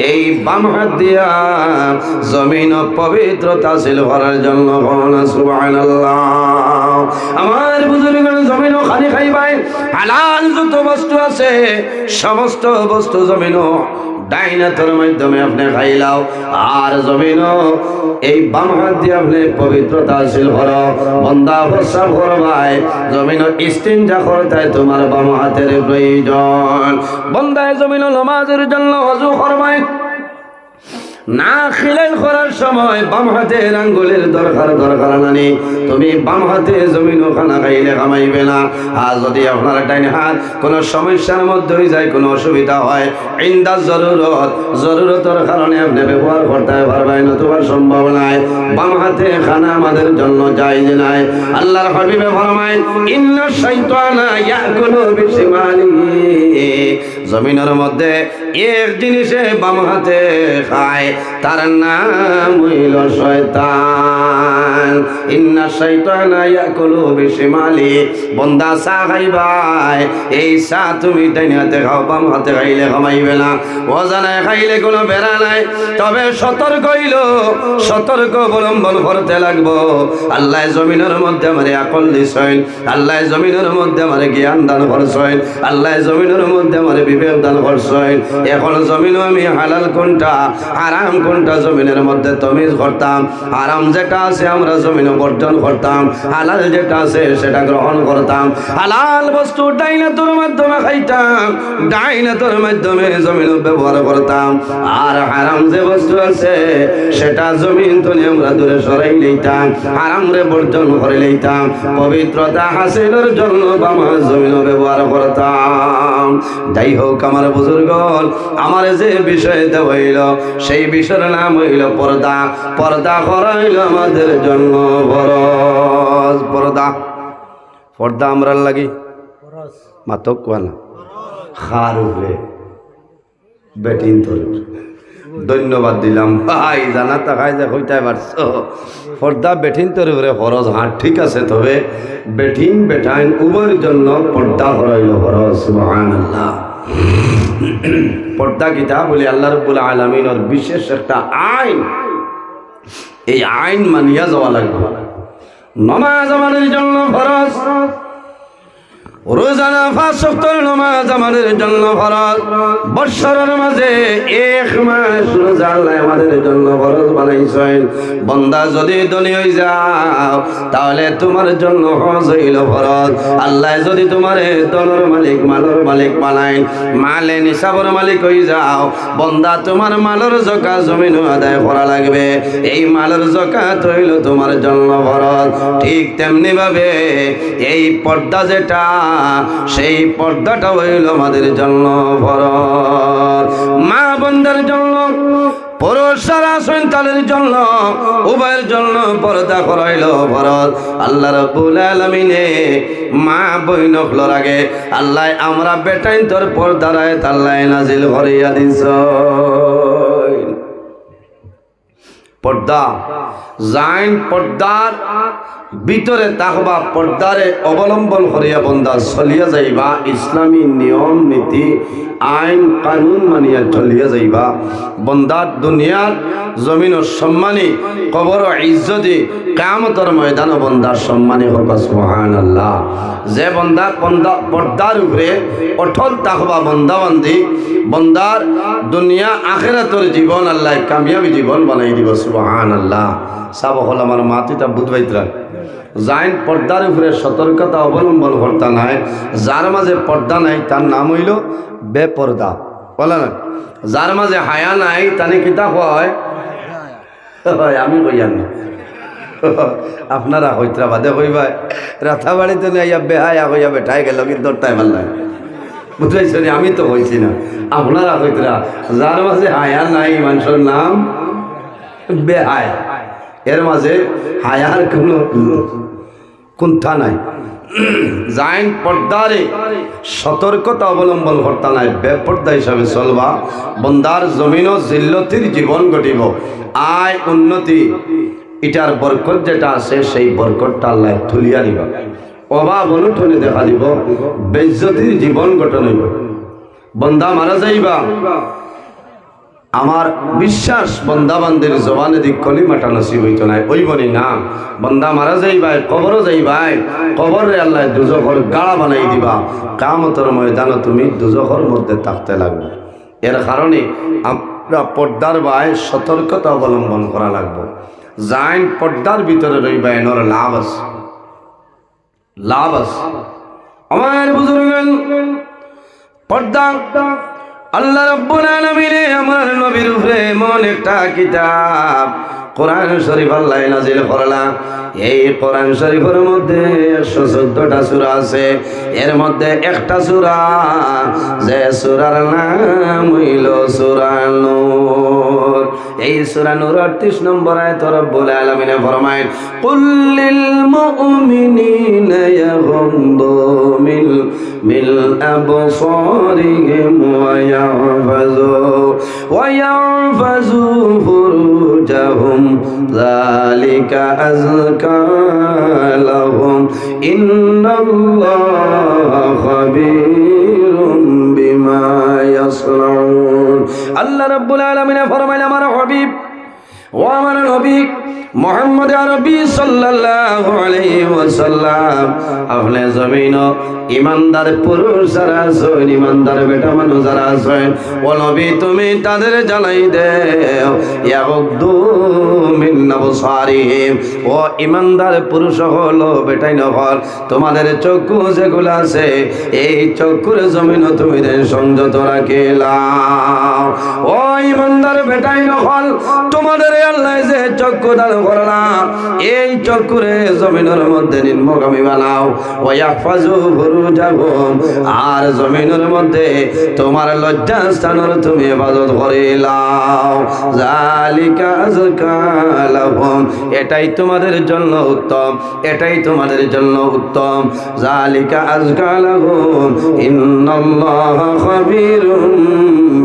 এই বাম হাত দিয়া জমিন পবিত্রতা ছিল করার জন্য সুবহানাল্লাহ। আমার বুজুর্গগণ জমিন খালি খাইবাই হালাল যত বস্তু আছে সমস্ত বস্তু জমিন ডাইনাতের মাধ্যমে আপনি খাইলাও, আর জমিন এই বাম হাত দিয়ে আপনি পবিত্রতা হাসিল করো। বন্দা প্রস্রাব করবাই জমিন ইস্তিনজা করতে তোমার বাম হাতের প্রয়োজন। বন্দায় জমিন নামাজের জন্য ওযু করবাই না খিলাল করার সময় বাম হাতের আঙ্গুলের দরকার নানি। তুমি বাম হাতে জমিন খানা খাইলে কামাইবে না। আর যদি আপনার ডাইন হাত কোনো সমস্যার মধ্যে হয়ে যায়, কোনো অসুবিধা হয়, ইন্দা জরুরতের কারণে আপনি ব্যবহার করতে পারবেন, নতুবা সম্ভব নাই। বাম হাতে খানা আমাদের জন্য জায়েজ নাই। আল্লাহর হাবিবে ফরমায় ইন্না শাইতানা ইয়াকুলু বিশিমালিহি, জমিনের মধ্যে এক জিনিসে বাম হাতে খায়, তার নাম হইল শয়তান। ইন্না শাইতানা ইয়াকুলু বিশিমালি, বন্দা চা খাইবাই এই চা তুমি ডাইন হাতে খাও, বাম হাতে খাইলে কামাইবে না। অজানায় খাইলে কোনো বেড়া নাই, তবে সতর্ক হইল, সতর্ক অবলম্বন করতে লাগবো। আল্লাহ জমিনের মধ্যে আমারে আকল দিছেন, আল্লাহ জমিনের মধ্যে আমারে জ্ঞান দান করছেন, আল্লাহ জমিনের মধ্যে আমারে বিবেক দান করছেন। এখন জমিন আমি হালাল কোনটা হারাম কোনটা জমিনের মধ্যে তমিজ করতাম। হারাম যেটা আছে আমরা জমিন বর্জন করতাম, হালাল যেটা আছে সেটা গ্রহণ করতাম। হালাল বস্তু ডাইনাতের মাধ্যমে খাইতাম, ডাইনাতের মাধ্যমে জমিন ব্যবহার করতাম। আর হারাম যে বস্তু আছে সেটা জমিন থেকে আমরা দূরে সরাই লইতাম, হারাম রে বর্জন করে লইতাম। পবিত্রতা হাসিলের জন্য বামা জমিন ব্যবহার করতাম। যাই হোক আমার বুজুর্গণ, আমার যে বিষয় দেওয়া হইল সেই বিষয়ের নাম হইল পর্দা। পর্দা করা হইল আমাদের জন্য ফরজ। পর্দা পর্দা আমরা লাগি মাতক কোয়ানা খার উঠলে বেটিন ধরে ধন্যবাদ দিলাম ভাই, জানা তাকাই যে কইতে পারছো। পর্দা বেঠিন তোর উপরে ফরজ, হ্যাঁ ঠিক আছে, তবে বেঠিন বেঠাইন উভয়ের জন্য পর্দা হইল ফরজ। সুবহানাল্লাহ। পর্দা কিতা বলি আল্লাহ রাব্বুল আলামিনের বিশেষ একটা আইন, এই আইন মানিয়া যাওয়া লাগবে। নামাজ আমাদের জন্য ফরজ, রোজানা 5 ওয়াক্তের নামাজ আমাদের জন্য ফরজ। বৎসরের মাঝে 1 মাস রোজা আল্লাহ আমাদের জন্য ফরজ বানাইছেন। বান্দা যদি ধনী হয়ে যাও তাহলে তোমার জন্য হজ হইল ফরজ। আল্লাহ যদি তোমারে ধনের মালিক মালের মালিক বানায়, মালে নিসাবের মালিক হয়ে যাও, বান্দা তোমার মালের যাকাত জমিন আদায় করা লাগবে। এই মালের যাকাত হইল তোমার জন্য ফরজ। ঠিক তেমনি ভাবে এই পর্দা যেটা, সেই পর্দাটা হইল আমাদের জন্য ফরজ। মা বোনদের জন্য, পুরুষরা সন্তানের জন্য, উভয়ের জন্য পর্দা করাইল ফরজ। আল্লাহ রাব্বুল আলামিনে মা বইনকলর আগে আল্লাহ আমরা বেটাইন তোর পর্দার আয়াত আল্লাহ নাজিল করিয়া দিছ। পর্দা জাইন পর্দার ভিতরে তাকবা, পর্দারে অবলম্বন করিয়া বন্দা চলিয়া যাইবা, ইসলামী নিয়ম নীতি আইন কানুন মানিয়া চলিয়া যাইবা। বন্দার দুনিয়ার জমিন সম্মানী, কবর ইজ্জতি, কিয়ামতের ময়দান বন্দার সম্মানী হোক। সুবহানাল্লাহ। যে বন্দা পর্দার উপরে অটল তাকবা বন্দাবন্দি, বন্দার দুনিয়া আখিরাতের জীবন আল্লাহ কামিয়াবি জীবন বানাই দিব। সুবহানাল্লাহ। সাব হল আমার মাতিটা বুধবাইতরা জাইন পর্দার উপরে সতর্কতা অবলম্বন করতে নাই। যার মাঝে পর্দা নাই তার নাম হইল বেপর্দা, বলে না। যার মাঝে হায়া নাই তানে কিতা হয়, আমি কইয়ার না, আপনারা হইতরা বাদে কইবাই রাথা বাড়িতে নিয়ে বেহায়া হইয়া বেঠাই গেল, কিন্তু তাই ভাল লাগে, বুঝাইছি। আমি তো কইছি না, আপনারা হইতরা। যার মাঝে হায়া নাই মানুষের নাম বেহায়া, এর মাঝে হায়ার কোনো কুণ্ঠা নাই। জাইন পর্দারে সতর্কতা অবলম্বন করতে নাই, বেপর্দা হিসাবে চলবা। বন্দার জমিন ও জিল্লতির জীবন ঘটিব, আয় উন্নতি, এটার বরকত যেটা আছে সেই বরকতটা আল্লাহ তুলিয়া দিব। অভাব অনুঠনে দেখা দিব, বেইজ্জতির জীবন গঠন হইব। বন্দা মারা যাইবা, আমার বিশ্বাস বন্দাবান্দের জবানে দিক কলিমাটা নসিব হইতো না ওই বনি না বন্দা মারা যাইবাই কবরও যাইবাই কবরে আল্লাহ দুজখর গাড়া বানাই দিবা কিয়ামতের ময়দানে তুমি দুজখর মধ্যে থাকতে লাগবে এর কারণে আমরা পর্দার বায় সতর্কতা অবলম্বন করা লাগবে জাইন পর্দার ভিতরে রইবা এনর লাভ আছে লাভ আছে আমার বুজুর্গগণ পর্দা আল্লাহ রাব্বুল আলামিন আমার নবীর উপরে এমন একটা কিতাব কোরআন শরীফ আল্লাহ নাজিল করলা এই কোরআন শরীফের মধ্যে 114টা সূরা আছে এর মধ্যে একটা সূরা যে সূরার নাম হইল সূরা নূর এই সূরা নূর 38 নম্বর আয়াত রব্বুল আলামিন ফরমায় কুল লিল মুমিনিনা ইয়াগুদ্দু মিল আবসারিহিম ওয়া ইয়াহফাযু ফুরুজাহুম যালিকা আযকা লাহুম ইন্নাল্লাহা খাবীরুম বিমা ইয়াসনাউন আল্লাহ রাব্বুল আলামিন ফরমায় আমার হাবিব ও আমার নবী মুহাম্মদ আরবি সাল্লাল্লাহু আলাইহি ওয়াসাল্লাম আপনি জমিন ইমানদার পুরুষ যারা আছেন ইমানদার বেটা মানুষ যারা আছেন ও নবী তুমি তাদের জানাই দাও ইয়াগুদ্দু মিন আবসারিহিম ও ইমানদার পুরুষ হলো বেটাই নহল তোমাদের চক্ষু যেগুলো আছে এই চক্ষুর জমিন তুমি সংযত রাখিলাও ও ইমানদার বেটাই নহল তোমাদের আল্লাহ যে চক্ষু দান করলাম এই চক্ষুরে জমিনের মধ্যে নিম্নগামী বানাও ওয়া ইয়াহফাযু ফুরুজাহুম আর জমিনের মধ্যে তোমার লজ্জা স্থানের তুমি ইবাদত করিলাও যালিকা আযকা লাহুম এটাই তোমাদের জন্য উত্তম এটাই তোমাদের জন্য উত্তম যালিকা আযকা লাহুম ইন্নাল্লাহা খাবীরুম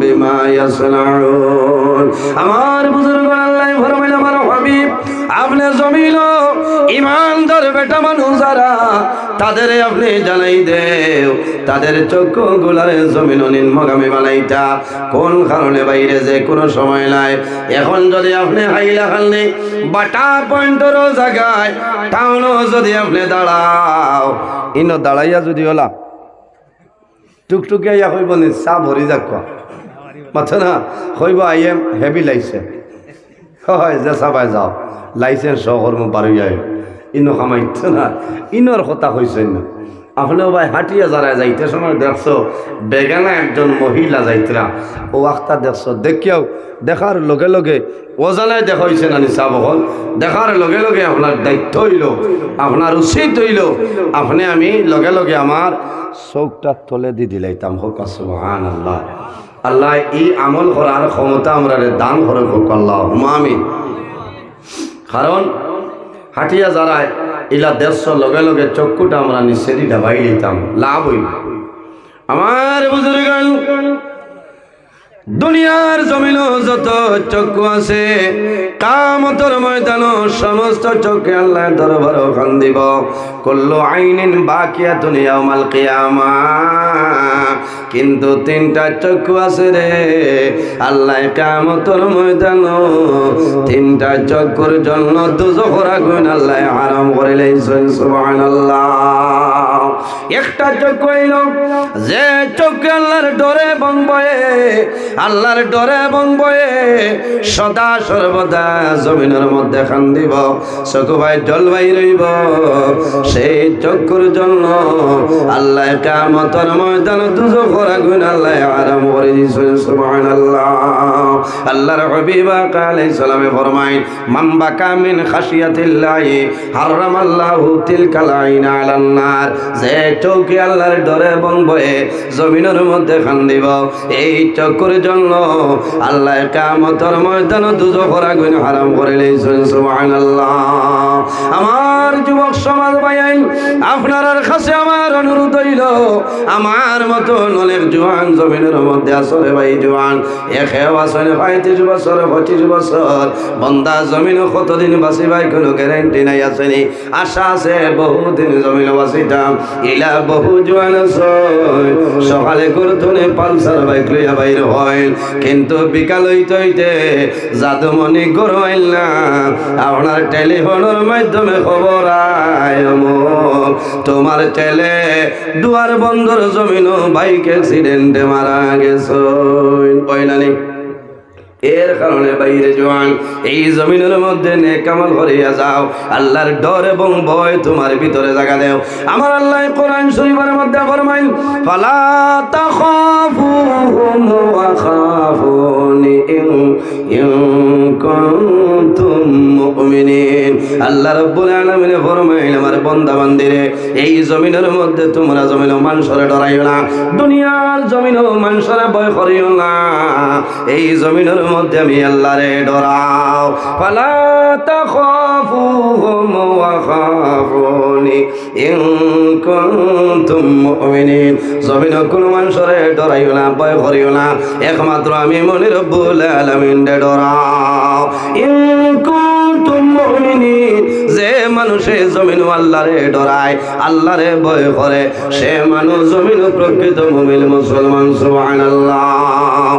বিমা ইয়াসনাউন আমার বুজুর্গ আল্লাহ ফরমাইল আমার হাবিব আপনি জমিন ইমানদার বেটা মানুষ যারা তাদের আপনি জানাই দেও তাদের চক্ষু গুলারে জমিন নিম্নগামী বানাইতা কোন কারণে বাইরে যে কোনো সময় নাই এখন যদি আপনি হাইলা খালনি বাটা পয়েন্টের জায়গায় টাউনও যদি আপনি দাঁড়াও ইনো দাঁড়াইয়া যদি ওলা টুকটুকে ইয়া হইব নি চা ভরি যাক মাথা না হইব আই এম হেভি লাইসেন্স হয় যে সবাই যাও লাইসেন্স সহকর্ম পারি যায় ইনো খামাইতো না ইনোর কথা হয়েছে না আপনিও ভাই হাঁটিয়া যারা যাইতে সময় দেখছো বেগানা একজন মহিলা যাইতরা ও আখতা দেখছো দেখিয়াও দেখার লগে লগে ওজানায় দেখা হয়েছে না নিশা বহল দেখার লগে লগে আপনার দায়িত্ব হইল আপনার উচিত হইল আপনি আমি লগে লগে আমার চোখটা তলে দি দিলাইতাম হোক সুবহানাল্লাহ আল্লাহ এই আমল করার ক্ষমতা আমরা দান করে হোক আল্লাহ আমিন কারণ হাঁটিয়া যারা ইলা দেড়শো লগে লগে চক্ষুটা আমরা নিশ্চয়ই ডাবাই দিতাম লাভ হইল আমার বুজুর্গগণ দুনিয়ার জমিন যত চক্ষু আছে কিয়ামতের ময়দানে সমস্ত চোখে আল্লাহ দরবার খান দিব কুল্লু আইনিন বাকিয়াতুন ইয়াউমাল কিয়ামাহ কিন্তু তিনটা চক্ষু আছে রে আল্লাহ কিয়ামতের ময়দানে তিনটা চক্ষুর জন্য দুজখের আগুন আল্লাহ হারাম করে লাইছেন সুবহানাল্লাহ একটা চক্ষু হইল যে চক্ষু আল্লাহর ডরে এবং ভয়ে আল্লাহর ডরে এবং ভয়ে সদা সর্বদা জমিনের মধ্যে খান দিব চক্ষু ভাই জলবাই রইব সেই চক্ষুর জন্য আল্লাহ কিয়ামতের ময়দানে দুজখের আগুন আল্লাহ হারাম করে দিয়েছেন সুবহানাল্লাহ আল্লাহর হাবিব আলাইহিস সালামে ফরমায় মান বাকা মিন খাশিয়াতিল্লাহি হারামাল্লাহু তিলকাল আইনা আলান নার যে চোখে আল্লাহর ডরে এবং ভয়ে জমিনের মধ্যে খান দিব এই চক্ষুর জন্য আল্লাহ কিয়ামতের ময়দানে দুজখের আগুন হারাম করে দিয়েছেন সুবহানাল্লাহ আমার যুবক সমাজ ভাই আপনার কাছে আমার অনুরোধ হইল আমার মতন অনেক জওয়ান জমিনের মধ্যে আসরে ভাই জওয়ান একেও আসলে 35 বছর 25 বছর বন্দা জমিন কতদিন বাঁচি ভাই কোনো গ্যারান্টি নাই আসেনি আশা আছে বহুদিন জমিন বাঁচিতাম ইলা বহু জওয়ান আছে সকালে করতনে পালসার বাইক লইয়া বাইর হয় হইল, কিন্তু বিকাল হইতে হইতে জাদুমণি গরমাইল না, আপনার টেলিফোনের মাধ্যমে খবর আয় তোমার ছেলে দুয়ার বন্দর জমিন বাইক অ্যাক্সিডেন্টে মারা গেছে। কইলানি এর কারণে বাইরে জওয়ান এই জমিনের মধ্যে নেক আমল করিয়া যাও, আল্লাহর ডর এবং ভয় তোমার ভিতরে জায়গা দাও। আমার আল্লাহ কোরআন শরীফের মধ্যে ফরমাইল ফালা তাখাফুহুম ওয়া খাফুনি ইন কুনতুম মুমিনিন। আল্লাহ রাব্বুল আলামিন ফরমাইল আমার বান্দা বান্দিরে এই জমিনের মধ্যে তোমরা জমিন মানুষরে ডরাইও না, দুনিয়ার জমিন মানুষরে ভয় করিও না, এই জমিনের মধ্যে আমি আল্লাহরে ডরাও। ফালা তাখাফুহুম ওয়া খাফুনি ইন কুনতুম মুমিনিন। জমিন কোন মানুষরে ডরাইও না, ভয় করিও না, একমাত্র আমি মনি রব্বুল আলামিনরে ডরাও। ইন কুনতুম মুমিনিন, যে মানুষে জমিন আল্লাহরে ডরায়, আল্লাহরে ভয় করে, সে মানুষ জমিন প্রকৃত মুমিন মুসলমান। সুবহানাল্লাহ।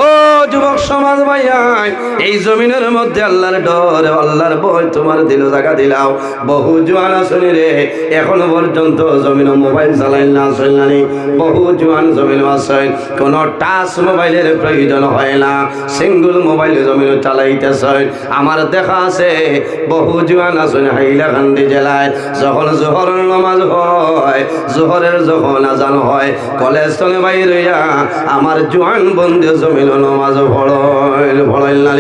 ও যুবক সমাজ ভাইয়াই, এই জমিনের মধ্যে আল্লাহর ডর আল্লাহর ভয় তোমার দিল জায়গা দিলাও। বহু জোয়ান আসনি রে এখনো পর্যন্ত জমিন মোবাইল চালাইল না, চললানি। বহু জোয়ান জমিন আছে কোন টাচ মোবাইলের প্রয়োজন হয় না, সিঙ্গল মোবাইল জমিন চালাইতেছে। আমার দেখা আছে বহু জোয়ান আসনি হাইলাকান্দি জেলায় যখন জোহরের নামাজ হয়, জোহরের যখন আজান হয়, কলেজ চলে বাইরে আমার জোয়ান বন্ধু জমিন নামাজ পড়াইল না।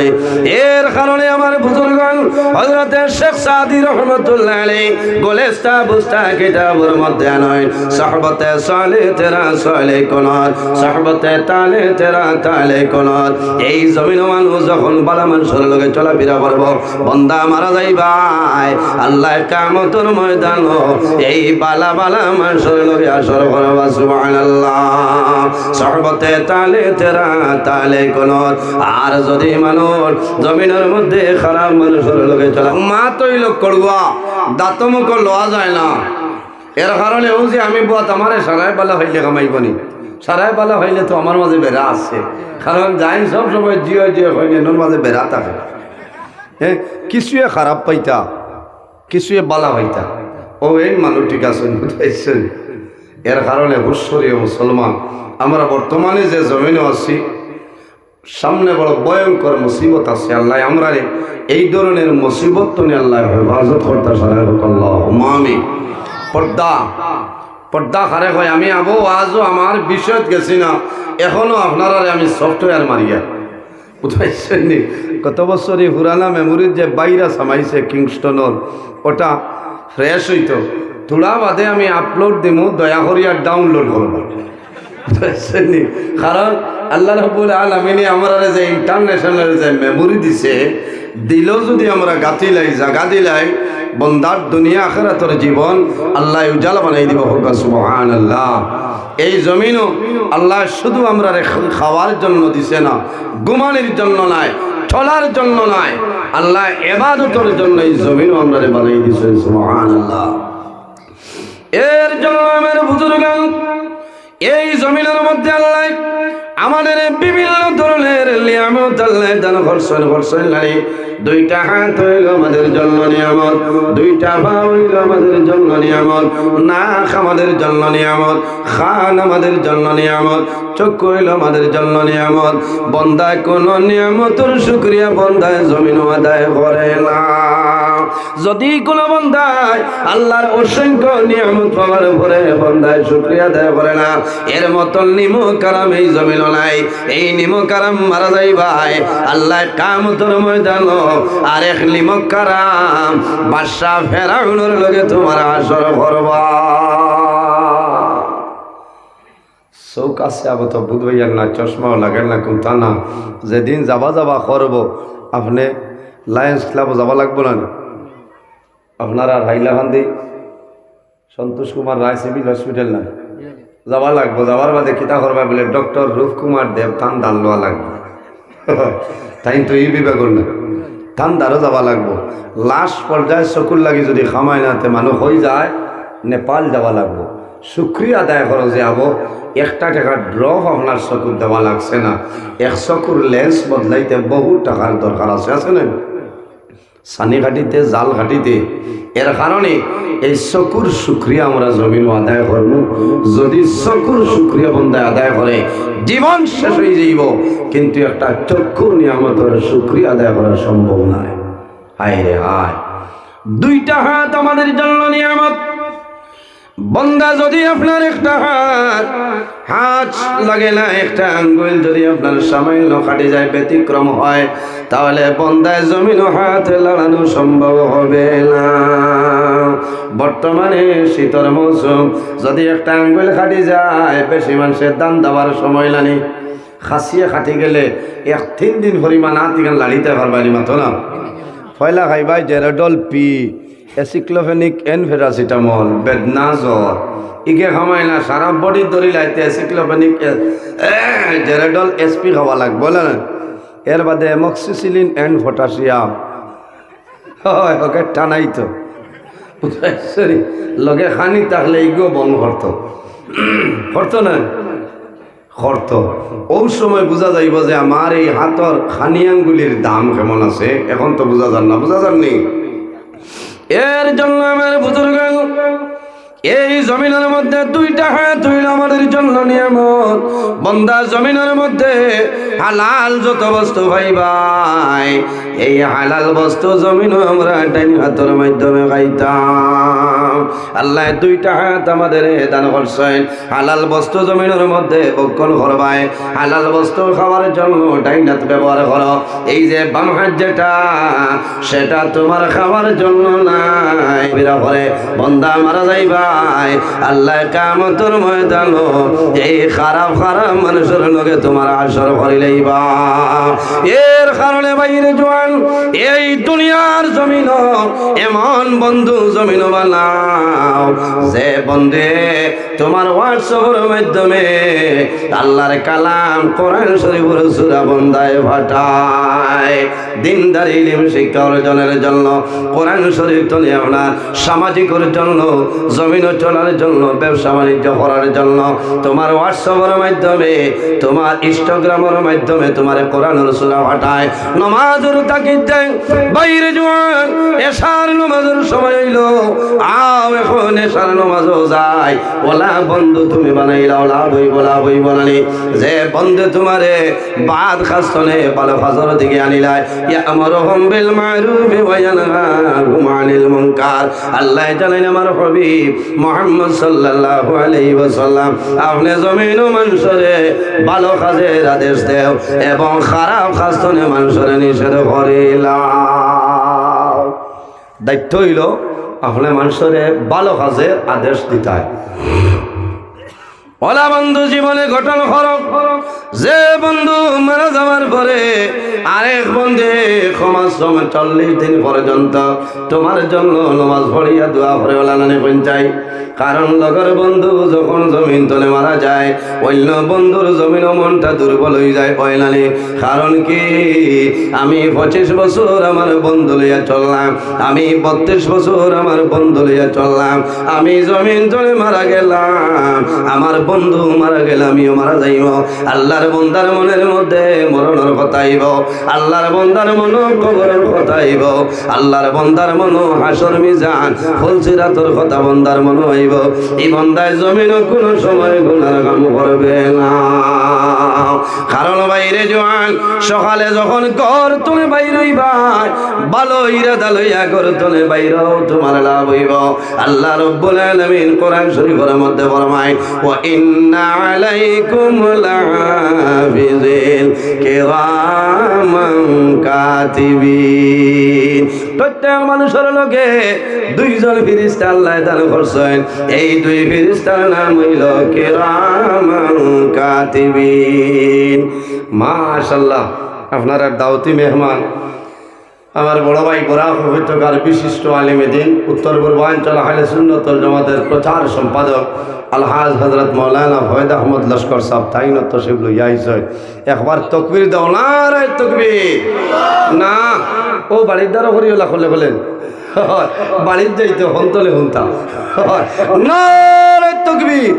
এর কারণে আমার বুজুর্গগণ হযরতে শেখ সাদি রহমাতুল্লাহ আলাইহি গোলেস্তা বুস্তা কিতাবের মধ্যে নয় সাহবতে সালে তেরা সালে কোনাত, সাহবতে তালে তেরা তালে কোনাত। এই জমিন মানুষ যখন বালা মানুষের লগে চলাফেরা করব, বান্দা মারা যাইবাই, আল্লাহ কিয়ামতের ময়দান এই বালা বালা মানুষের লগে আসর করবা। সুবহানাল্লাহ। সাহবতে তালে তেরা তালে কোনাত। আর যদি মানুষ জমিনের মধ্যে খারাপ মানুষের লগে চলা মা তৈল করবা দাঁতমুখ লওয়া যায় না। এর কারণে ও যে আমি বাত আমার সারাই পালা হইলে কামাইবনি, সারাই পালা হইলে তো আমার মাঝে বেড়া আছে, কারণ যাই সব সময় জিও জিও হইলে নোর মাঝে বেড়া থাকে। হ্যাঁ, কিছুয়ে খারাপ পাইতা, কিছুয়ে বালা হইতা, ও এই মানুষ ঠিক আছেন বুঝাইছেন। এর কারণে হুশ্বরীয় মুসলমান আমরা বর্তমানে যে জমিনে আছি, সামনে বড় ভয়ঙ্কর মুসিবত আছে। আল্লাহ আমরা এই ধরনের মুসিবত তো নিয়ে আল্লাহ হেফাজত করতে সারা আল্লাহুম্মা আমিন। পর্দা পর্দা খারে হয় আমি আবো আজও আমার বিষয়ত গেছি না, এখনো আপনারা আমি সফটওয়্যার মারিয়া বুঝাইছেন নি। গত বছরই পুরানা মেমোরির যে বাইরা সামাইছে কিংস্টনের, ওটা ফ্রেশ হইতো, থোড়া বাদে আমি আপলোড দিমু, দয়া করিয়া ডাউনলোড করবো বুঝাইছেন নি। কারণ আল্লাহ রাব্বুল আলামিন আমরা যে ইন্টারন্যাশনাল যে মেমোরি দিছে, দিলেও যদি আমরা গাতিলাই জাগা দিলাই, বন্দার দুনিয়া আখিরাতের জীবন আল্লাহ উজালা বানাই দিব। সুবহানাল্লাহ। এই জমিনও আল্লাহ শুধু আমরা খাওয়ার জন্য দিছে না, ঘুমানোর জন্য নয়, চলার জন্য নয়, আল্লাহ ইবাদতের জন্য এই জমিনও আমরা বানাই দিছেন। সুবহানাল্লাহ। এর জন্য আমার বুজুর্গগণ এই জমিনের মধ্যে আল্লাহ আমাদের বিভিন্ন ধরনের নিয়ামত আল্লাহ দান করছেন নাই। দুইটা হাত হইল আমাদের জন্য নিয়ামত, দুইটা পা হইল আমাদের জন্য নিয়ামত, নাক আমাদের জন্য নিয়ামত, কান আমাদের জন্য নিয়ামত, চক্ষু হইল আমাদের জন্য নিয়ামত। বন্দায় কোন নিয়ামতের শুকরিয়া বন্দায় জমিন আদায় করে না। যদি কোন বন্দায় আল্লাহর অসংখ্য নিয়ামত পাওয়ার পরে বন্দায় শুকরিয়া আদায় করে না, এর মতন নিমো কারাম এই জমিন নাই। এই নিমো কারাম মারা যাই ভাই আল্লাহ কিয়ামতের ময়দান আর এক নিমো কারাম বাদশা ফেরাউনের লগে তোমার আসর করবা। চৌক আছে আবার তো বুধ হইয়ার না, চশমাও লাগেন না, কোনটা না। যেদিন যাবা করব আপনি লায়ন্স ক্লাবও যাবা লাগবো না। আপনারা হাইলাকান্দি সন্তোষ কুমার রায় সিভিল হসপিটাল না যাওয়া লাগবো। যাওয়ার বাদে কিতা করবা বলে ডক্টর রূপকুমার দেব থান দান লওয়া লাগবে। তাই তো এই বিভাগর না, থান দারও যাওয়া লাগবো। লাস্ট পর্যায়ে চকুর লাগি যদি খামাই নাতে মানুষ হয়ে যায়, নেপাল যাওয়া লাগবো। শুক্রিয়া আদায় করো যে আবো 1 টাকা ড্রপ আপনার চকুর দেওয়া লাগছে না, 1 চকুর লেন্স বদলাইতে বহু টাকার দরকার আছে না, সানি ঘাটিতে জাল ঘাটিতে। এর কারণে এই চকুর শুক্রিয়া আমরা জমিন আদায় করব। যদি চকুর শুক্রিয়া বন্ধা আদায় করে জীবন শেষ হয়ে যাইব, কিন্তু একটা চক্ষুর নিয়ামতের শুক্রিয়া আদায় করা সম্ভব নয়। হায় রে হায়, 2টা হাত আমাদের জন্য নিয়ামত। বন্দা যদি আপনার একটা হাত লাগে না, একটা আঙ্গুল যদি আপনার সামান্য কাটে যায়, ব্যতিক্রম হয়, তাহলে বন্দায় জমিন হাত লাগানো সম্ভব হবে না। বর্তমানে শীতের মৌসুম, যদি একটা আঙ্গুল কাটি যায়, বেশি মানুষের দান দেওয়ার সময় লাগে। খাসিয়ে কাটি গেলে 1-3 দিন পরিমাণ হাত লাড়িতে পারবানি মাত্র না। পয়লা খাইবাই জেরাডল পি, অ্যাসিক্লোফেনিক এন প্যারাসিটামল, বেদনা জ্বর ইকে খামাই না, সারা বডি ধরি লাইতে অ্যাসিক্লোফেনিক জেরাডল এসপি খাওয়া লাগবে না। এর বাদে অ্যামক্সিসিলিন এন্ড পটাশিয়াম হয় ওকে টানাই তো সরি লগে খানি থাকলে এগুলো বন্ধ করতো না খরত। ওই সময় বোঝা যাইব যে আমার এই হাতর খানিয়াঙ্গুলির দাম কেমন আছে। এখন তো বোঝা যান না, বোঝা যাননি। এর জন্য আমার বুজুর্গ এই জমিনের মধ্যে 2টা হাত হইল আমাদের জন্য নিয়ামত। বন্দা জমিনের মধ্যে হালাল যত বস্তু ভাই, এই হালাল বস্তু জমিন আমরা ডাইন হাতের মাধ্যমে খাইতাম। আল্লাহ 2টা হাত আমাদের দান করছেন। হালাল বস্তু জমিনের মধ্যে ভক্ষণ করবাই, হালাল বস্তু খাওয়ার জন্য ডাইন হাত ব্যবহার করো। এই যে বাম হাত যেটা, সেটা তোমার খাওয়ার জন্য নাই। বিরা করে বন্দা মারা যাইবা, আল্লাহ কিয়ামতের ময়দানে এই খারাপ খারাপ মানুষের লগে তোমার আসর করিলেইবা। এর কারণে বাইরে জোয়ান এই দুনিয়ার জমিন এমন বন্ধু জমিন বানাও যে বন্ধে তোমার হোয়াটসঅ্যাপের মাধ্যমে আল্লাহর কালাম কোরআন শরীফের সূরা বন্দায় পাঠায়। দিনদার ইলম শিক্ষা অর্জনের জন্য, কোরআন শরীফ তলে আপনার সামাজিকের জন্য, জমিন চলার জন্য, ব্যবসা বাণিজ্য করার জন্য তোমার হোয়াটসঅ্যাপের মাধ্যমে, তোমার ইনস্টাগ্রামের মাধ্যমে তোমার কোরআনের সূরা পাঠায়। নামাজের তাকিদ দেয় বাইরে জোয়ান, এশার নামাজের সময় হইল, আও এখন এশার নামাজও যায়। ওলা বন্ধু তুমি বানাইলা লাভ হই বলানি যে বন্ধু তোমারে বাদ খাস্তনে ভালো ফাজর দিকে আনিলাই। ইয়ামুরুহুম বিল মারুফ ওয়া ইয়ানহাহুম আনিল মুনকার। আল্লাহ জানেন আমার হাবিব মুহাম্মদ সাল্লাল্লাহু আলাইহি ওয়াসাল্লাম আপনি জমিন ও মানুষরে ভালো কাজের আদেশ দেও এবং খারাপ খাস্তনে মানুষরে নিষেধ করিলাম। দায়িত্ব হইল আপনি মানুষরে ভালো কাজের আদেশ দিতে। ওলা বন্ধু জীবনে ঘটনা খরক যে বন্ধু মারা যাওয়ার পরে আরেক বন্ধে ক্ষমার সময় 40 দিন পর্যন্ত তোমার জন্য নামাজ পড়িয়া দোয়া করে ওলা নানে পৌঁছাই। কারণ লগর বন্ধু যখন জমিন তলে মারা যায়, অন্য বন্ধুর জমিন মনটা দুর্বল হয়ে যায় পয়লানি। কারণ কি আমি 25 বছর আমার বন্ধু লইয়া চললাম, আমি 32 বছর আমার বন্ধু লইয়া চললাম, আমি জমিন তলে মারা গেলাম, আমার বন্ধু মারা গেলে আমিও মারা যাইব। আল্লাহর বন্দার মনের মধ্যে মরণের কথা আইব, আল্লাহর বন্দার মন কবরের কথা আইব, আল্লাহর বন্দার মন হাসর মিজান ফুলসিরাতের কথা বন্দার মন আইব। এই বন্দায় জমিন কোনো সময় গুনার কাম করবে না। কারণ বাইরে জোয়ান সকালে যখন ঘর তুমি বাইরে হইবাই, ভালো ইরাদা লইয়া ঘর তুমি বাইরেও তোমার লাভ হইব। আল্লাহ রব্বুল আলামিন কোরআন শরীফের মধ্যে ফরমায় ওয়া ইন্না আলাইকুম লাহাফিজিন কিরামান কাতিবিন। প্রত্যেক মানুষের লগে 2 জন ফেরেশতা আল্লাহ দান করছেন। এই 2 ফেরেশতার নাম হইল কিরামান কাতিবিন। মাশাআল্লাহ, আপনারা দাওয়াতি মেহমান আমার বড় ভাই গোরা পবিত্রকার বিশিষ্ট আলেমে দিন, উত্তর পূর্বাঞ্চল আহলে সুন্নাত ওয়াল জামাতের প্রচার সম্পাদক আলহাজ হযরত মাওলানা ফয়েদ আহমদ লস্কর সাহেব তাইনত তশরিফ লইয়া আইছেন। একবার তাকবীর দাও, নারায়ে তাকবীর। না ও বাড়ির দ্বারা করিওলা খোলে বলেন বাড়ির যাইতে হন্তলে হুনতাম। নারায়ে তাকবীর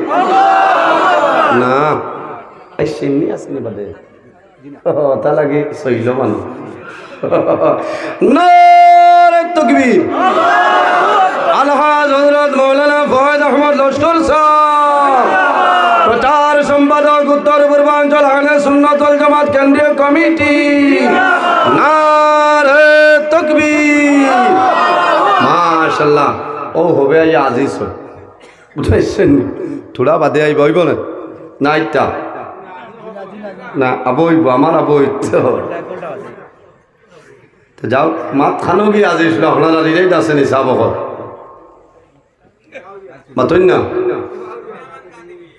না এই সিন্নি আসেনি বাদে তা লাগে সইল মানুষ নারে তাকবীর আলহাজ হযরত মাওলানা ফয়েজ আহমদ লস্কর সাহেব প্রচার সম্পাদক উত্তর পূর্বাঞ্চল আহলে সুন্নাত ওয়াল জামাত কেন্দ্রীয় কমিটি নারে তাকবীর মাশাআল্লাহ ও হবে আই আজিজ বুঝাইছেন থোড়া বাদে আইব হইব না না ইটা না আবইব আমার আবইব তো যাও মাত খানো কি আজিজ আপনারা রিলেট আছে নি সাবক মাতই না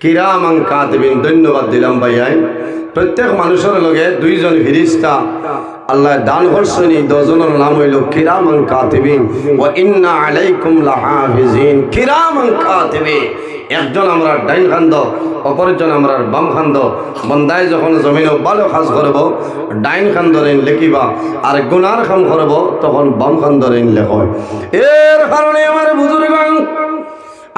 কিরামান কাতিবিন ধন্যবাদ দিলাম ভাইয়াই প্রত্যেক মানুষের লগে দুইজন ফেরেশতা আল্লাহ দান করছেন 10 জনের নাম হইল কিরামান কাতিবিন ওয়া ইন্না আলাইকুম লাহাফিজিন কিরামান কাতিবিন একজন আমরা ডাইন খান্দ অপরজন আমরা বাম খান্দ বন্দায় যখন জমিনে ভালো কাজ করব ডাইন খান্দরেন লিখিবা আর গুনার কাম করব তখন বাম খান্দরেন লেখ এর কারণে আমার বুজুর্গগণ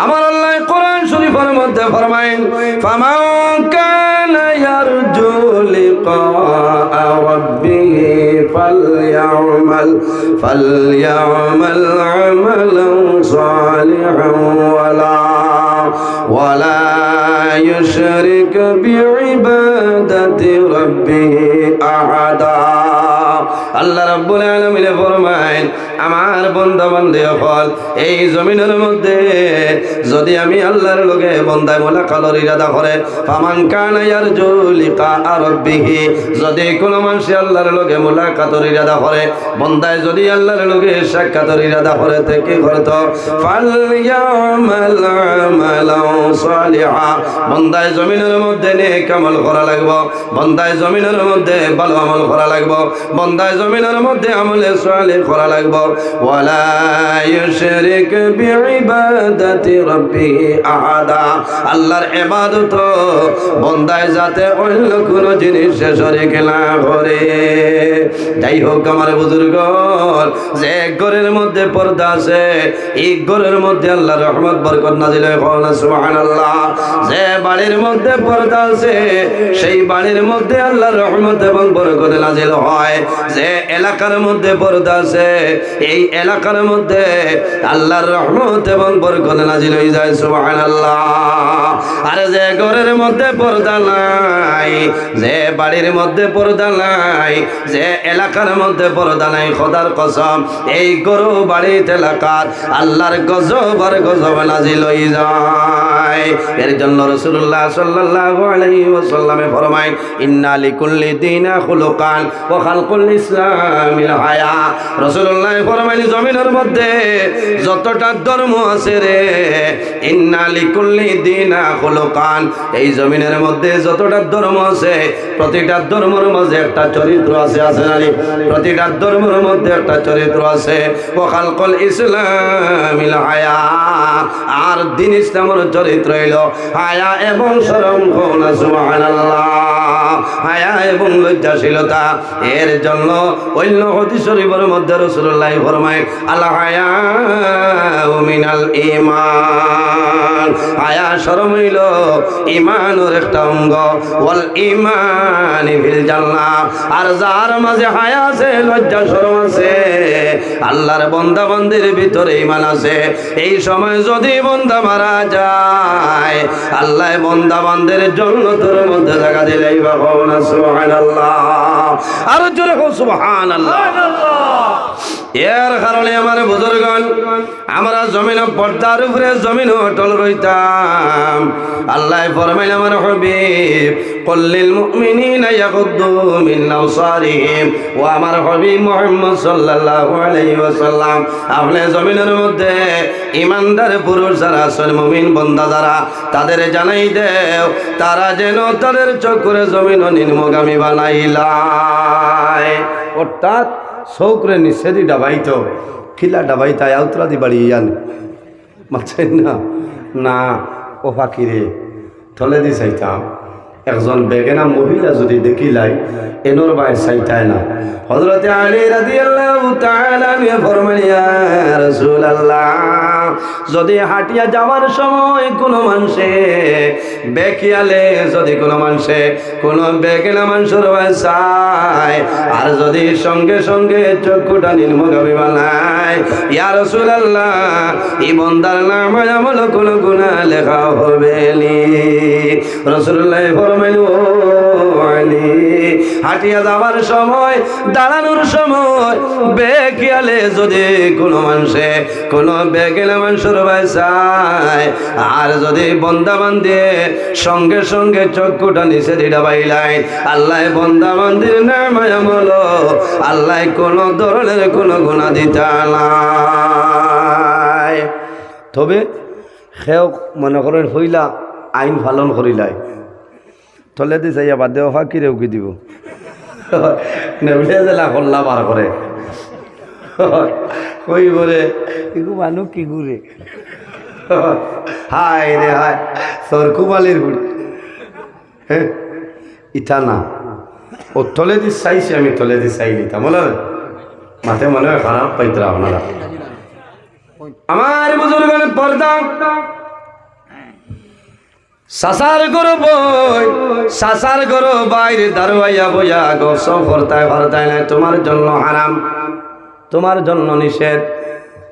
আমার আল্লাহ কোরআন শরীফের মধ্যে ফরমায়েন ফামান কানা ইয়ারজু লিকা রাব্বিহি ফালইয়ামাল আমালান সালিহান ওয়ালা ইউশরিক বিইবাদাতি রাব্বিহি আহাদা আল্লাহ রাব্বুল আলামিন ফরমায়েন আমার বান্দা বান্দী হল এই জমিনের মধ্যে যদি আমি আল্লাহর লগে বান্দায় মোলাকাতের ইরাদা করে ফামান কানা ইয়ারজু লিকা রাব্বিহি যদি কোন মানুষ আল্লাহর লগে মোলাকাতের ইরাদা করে বান্দায় যদি আল্লাহর লগে সাক্ষাতের ইরাদা করে তে কি করতো ফালইয়ামাল আমালান সালিহা বান্দায় জমিনের মধ্যে নেক আমল করা লাগবে বান্দায় জমিনের মধ্যে ভালো আমল করা লাগবে বান্দায় জমিনের মধ্যে আমলে সালেহ করা লাগবে ওয়ালা ইউশরিক বিইবাদাতি রাব্বিহি আহাদা আল্লাহর ইবাদত বান্দায় যাতে অন্য কোন জিনিসে শরীক না করে যাই হোক আমার বুজুর্গ যে ঘরের মধ্যে পর্দা আছে এই ঘরের মধ্যে আল্লাহর রহমত বরকত নাজিল হয় সুবহানাল্লাহ যে বাড়ির মধ্যে পর্দা আছে সেই বাড়ির মধ্যে আল্লাহর রহমত এবং বরকত নাজিল হয় যে এলাকার মধ্যে পর্দা আছে এই এলাকার মধ্যে আল্লাহর রহমত এবং বরকত নাজিল হয়ে যায় সুবহানাল্লাহ আর যে ঘরের মধ্যে পর্দা নাই যে বাড়ির মধ্যে পর্দা নাই যে এলাকার মধ্যে পর্দা নাই খোদার কসম এই গরু বাড়িতে এলাকার আল্লাহর গজব আর গজব নাজিল হয়ে যায় এর জন্য রাসূলুল্লাহ সাল্লাল্লাহু আলাইহি ওয়াসাল্লামে ফরমায় ইন্না লিকুল্লি দীনা খুলুকান ওয়া খালকুল ইসলামিল হায়া রাসূলুল্লাহ ফরমায় জমিনের মধ্যে যতটা ধর্ম আছে রে ইন্না লিকুল্লি দীনা খুলুকান এই জমিনের মধ্যে যতটা ধর্ম আছে প্রতিটা ধর্মের মধ্যে একটা চরিত্র আছে আছে না প্রতিটা ধর্মের মধ্যে একটা চরিত্র আছে ওয়া খালকুল ইসলামিল হায়া আর দ্বীন ইসলামের চরিত্র হলো হায়া এবং শরম কোনা সুবহানাল্লাহ হায়া এবং লজ্জাশীলতা এর জন্য অন্য হাদিস শরীফের মধ্যে রাসূলুল্লাহ ফরমায় আল হায়া মিনাল ঈমান হায়া শরম হইলো ঈমানের একটা অঙ্গ ওয়াল ঈমান ফিল জান্নাহ আর যার মাঝে হায়া আছে লজ্জা শরম আছে আল্লাহর বান্দা বান্দির ভিতরে ঈমান আছে এই সময় যদি বান্দা মারা যায় আল্লাহ বান্দা বান্দির জান্নাতের মধ্যে জায়গা দিলেই বাবা সুবহানাল্লাহ আর জোরে কও সুবহানাল্লাহ এর কারণে আমার বুজুর্গগণ আমরা জমিন পর্দার উপরে জমিন অটল রইতাম আল্লাহ ফরমাইলেন আমার হাবিব কুল্লিল মুমিনিনা ইয়াগুদ্দু মিন আবসারিহিম ও আমার হাবিব মুহাম্মদ সাল্লাল্লাহু আলাইহি ওয়াসাল্লাম আপনি জমিনের মধ্যে ঈমানদার পুরুষ যারা আছেন মুমিন বান্দা যারা তাদের জানাই দেও তারা যেন তাদের চোখে জমিন নিম্নগামী বানাইলায় অর্থাৎ সৌকরে নিষেধি ডাবাইত খিলা ডাবাইতা আউতরা দি বাড়ি ইয়ান মাছেন না না ও ফাঁকিরে থলে দি চাইতাম একজন বেগেনা মহিলা যদি দেখিলাই এনোর বাই চাইতায় না হযরতে আলী রাদিয়াল্লাহু তাআলা ফরমাইয়া রাসূলুল্লাহ যদি হাঁটিয়া যাওয়ার সময় কোনো মানুষে বেকিয়ালে যদি কোনো মানুষে কোনো বেগেলা মানুষের চায় আর যদি সঙ্গে সঙ্গে চক্ষুটা নির্মগামী বানায় ইয়া রাসূলুল্লাহ এই বান্দার নামে আমল কোনো গুনাহ লেখা হবে নি। রাসূলুল্লাহ ফরমাইলেন হাঁটিয়া যাওয়ার সময় দাঁড়ানোর সময় বেকিয়ালে যদি কোনো মানুষে কোনো বেগেলা মানুষের চায় আর যদি বন্দা বান্দিয়ে সঙ্গে সঙ্গে চক্ষুটা নিচে দিটা বাইলাই আল্লাহ বন্দা বান্দির নামে আমল আল্লাহ কোনো ধরনের কোনো গুনাহ দিতা নাই। তবে সেও মনে করেন হইলা আইন পালন করিলাই তলে দি যাইয়া বাদ দেওয়া ফাঁকি রেউকি দিব নেউলে জেলা কল্লা বার করে কই বলে এগু মানুষ কি ঘুরে হাই রে হাই তোর কুমালির ঘুরে হ্যাঁ ইটা না ও তলে দি চাইছি আমি তলে দি চাই দিতাম বলে মাথে মনে হয় খারাপ পাইতরা আপনারা আমার বুজুর্গের পর্দা সাসার করো বই সাসার করো বাইরে দারোয়াইয়া বইয়া গোসম ফরতায় ফারতায় নাই তোমার জন্য হারাম তোমার জন্য নিষেধ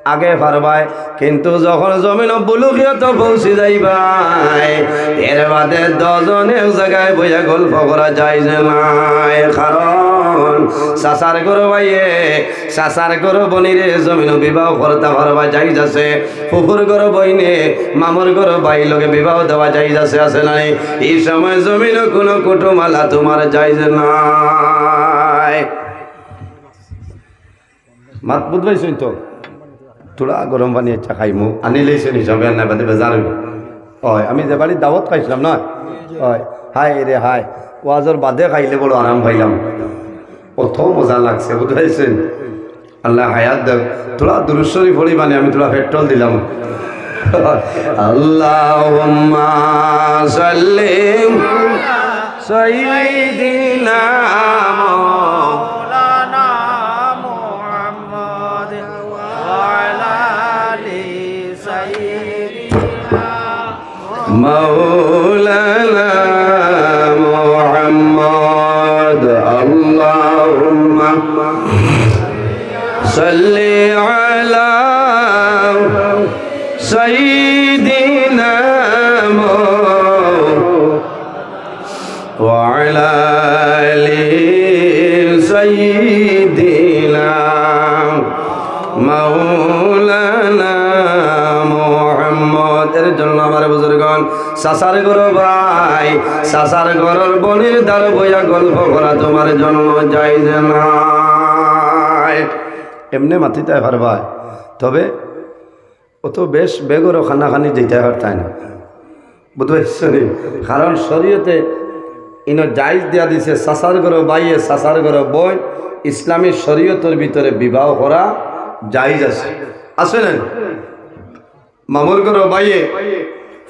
আগে পারবাই কিন্তু যখন জমিন বুলুকিয়ত পৌঁছে যাইবাই এর বাদে 10 জনে জায়গায় বইয়া গল্প করা যায় যে নাই কারণ সাসার করো ভাইয়ে সাসার করো বনিরে জমিন বিবাহ করতে পারবা যাই যাচ্ছে পুকুর করো বইনে মামুর করো ভাই লোকে বিবাহ দেওয়া যাই যাচ্ছে আছে নাই এই সময় জমিন কোনো কুটুমালা তোমার যাই যে নাই মাত বুঝবাইছই তো তোরা গরম পানি চা খাইমু আনি লইছেন হিসাবে আর না বাদে বেজার হইব হয় আমি যে বাড়ির দাওয়াত খাইছিলাম না হয় হাই রে হাই ওয়াজর বাদে খাইলে বড় আরাম পাইলাম কত মজা লাগছে বুঝাইছেন আল্লাহ হায়াত দেব তোরা দুরূদ শরীফ পড়ি মানে আমি তোরা পেট্রোল দিলাম আল্লাহুম্মা সাল্লি সাইয়্যিদিনা مولانا محمد اللهم صل على سيدنا وعلى آل سيدنا مولانا আমার বুজুর্গণ সাসার গরো ভাই সাসার গরর বনির দ্বার বইয়া গল্প করা তোমার জন্ম যাই যে নাই এমনি মাতিতে পারবা তবে অত বেশ বেগরও খানাখানি যেতে পারতাই না বুঝতে কারণ শরীয়তে ইনো জায়েজ দিয়া দিছে সাসার গরো বাইয়ে সাসার গরো বই ইসলামী শরীয়তের ভিতরে বিবাহ করা জায়েজ আছে আছে না মামুর গরো বাইয়ে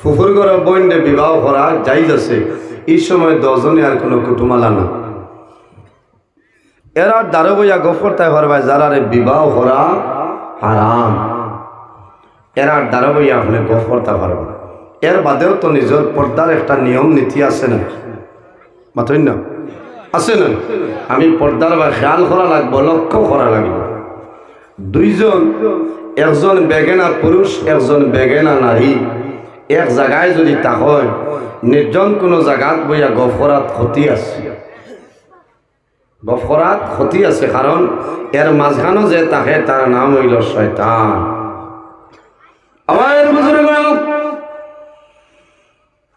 ফুফুর গরো বইনে বিবাহ করা জায়েজ আছে এই সময় 10 জনে আর কোনো কুটুমালা না এরা দারো বইয়া গফর তাই পারবা যারা বিবাহ করা হারাম এরা দারো বইয়া আপনি গফর তা পারবা এর বাদেও তো নিজের পর্দার একটা নিয়ম নীতি আছে না মাথই না আছে না আমি পর্দার বা খেয়াল করা লাগবো লক্ষ্য করা লাগবে দুইজন একজন বেগেনা পুরুষ একজন বেগেনা নারী এক জায়গায় যদি তা হয় নির্জন কোনো জায়গাত বইয়া গফরাত ক্ষতি আছে গফরাত ক্ষতি আছে কারণ এর মাঝখানো যে তাকে তার নাম হইল শয়তান আমার বুজুর্গগণ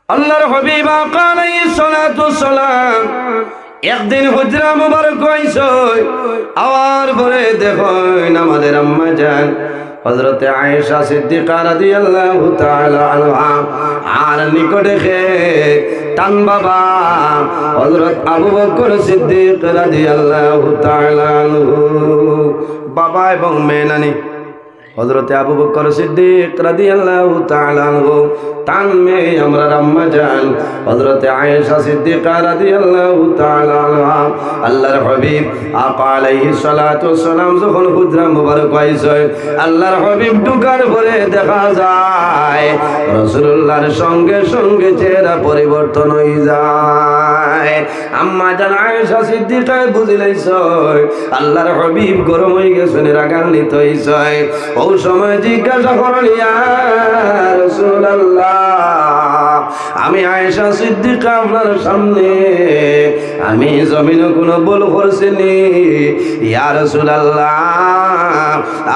আল্লাহর হাবিব আলাইহিস সালাতু ওয়াসসালাম একদিন হুজরা মুবারক হইছে আওয়ার পরে দেখুন আমাদের আম্মা জান হযরত আয়েশা সিদ্দিকা রাদিয়াল্লাহু তাআলা আনহা আর নিকটে টান বাবা হযরত আবু বকর সিদ্দিক রাদিয়াল্লাহু তাআলা আনহু বাবা এবং মেয়ে নানি হযরতে আবু বকর সিদ্দিক রাদিয়াল্লাহু তাআলা আনহু তান মেয়ে আমরা আম্মা জান হযরতে আয়েশা সিদ্দিকা রাদিয়াল্লাহু তাআলা আনহা আল্লাহর হাবিব আকা আলাইহিস সালাতু ওয়াস সালাম যখন হুজরা মুবারক হইছে আল্লাহর হাবিব ঢুকার পরে দেখা যায় রাসূলুল্লাহর সঙ্গে সঙ্গে চেহারা পরিবর্তন হয়ে যায়। আম্মা জান আয়েশা সিদ্দিকা বুঝিলাইছে আল্লাহর হাবিব গরম হয়ে গেছে, রাগান্বিত হইছে। ওই সময় জিজ্ঞাসা করল, ইয়া রাসূলুল্লাহ, আমি আয়েশা সিদ্দিকা আপনার সামনে আমি জমিনে কোনো ভুল করছিনি? ইয়া রাসূলুল্লাহ,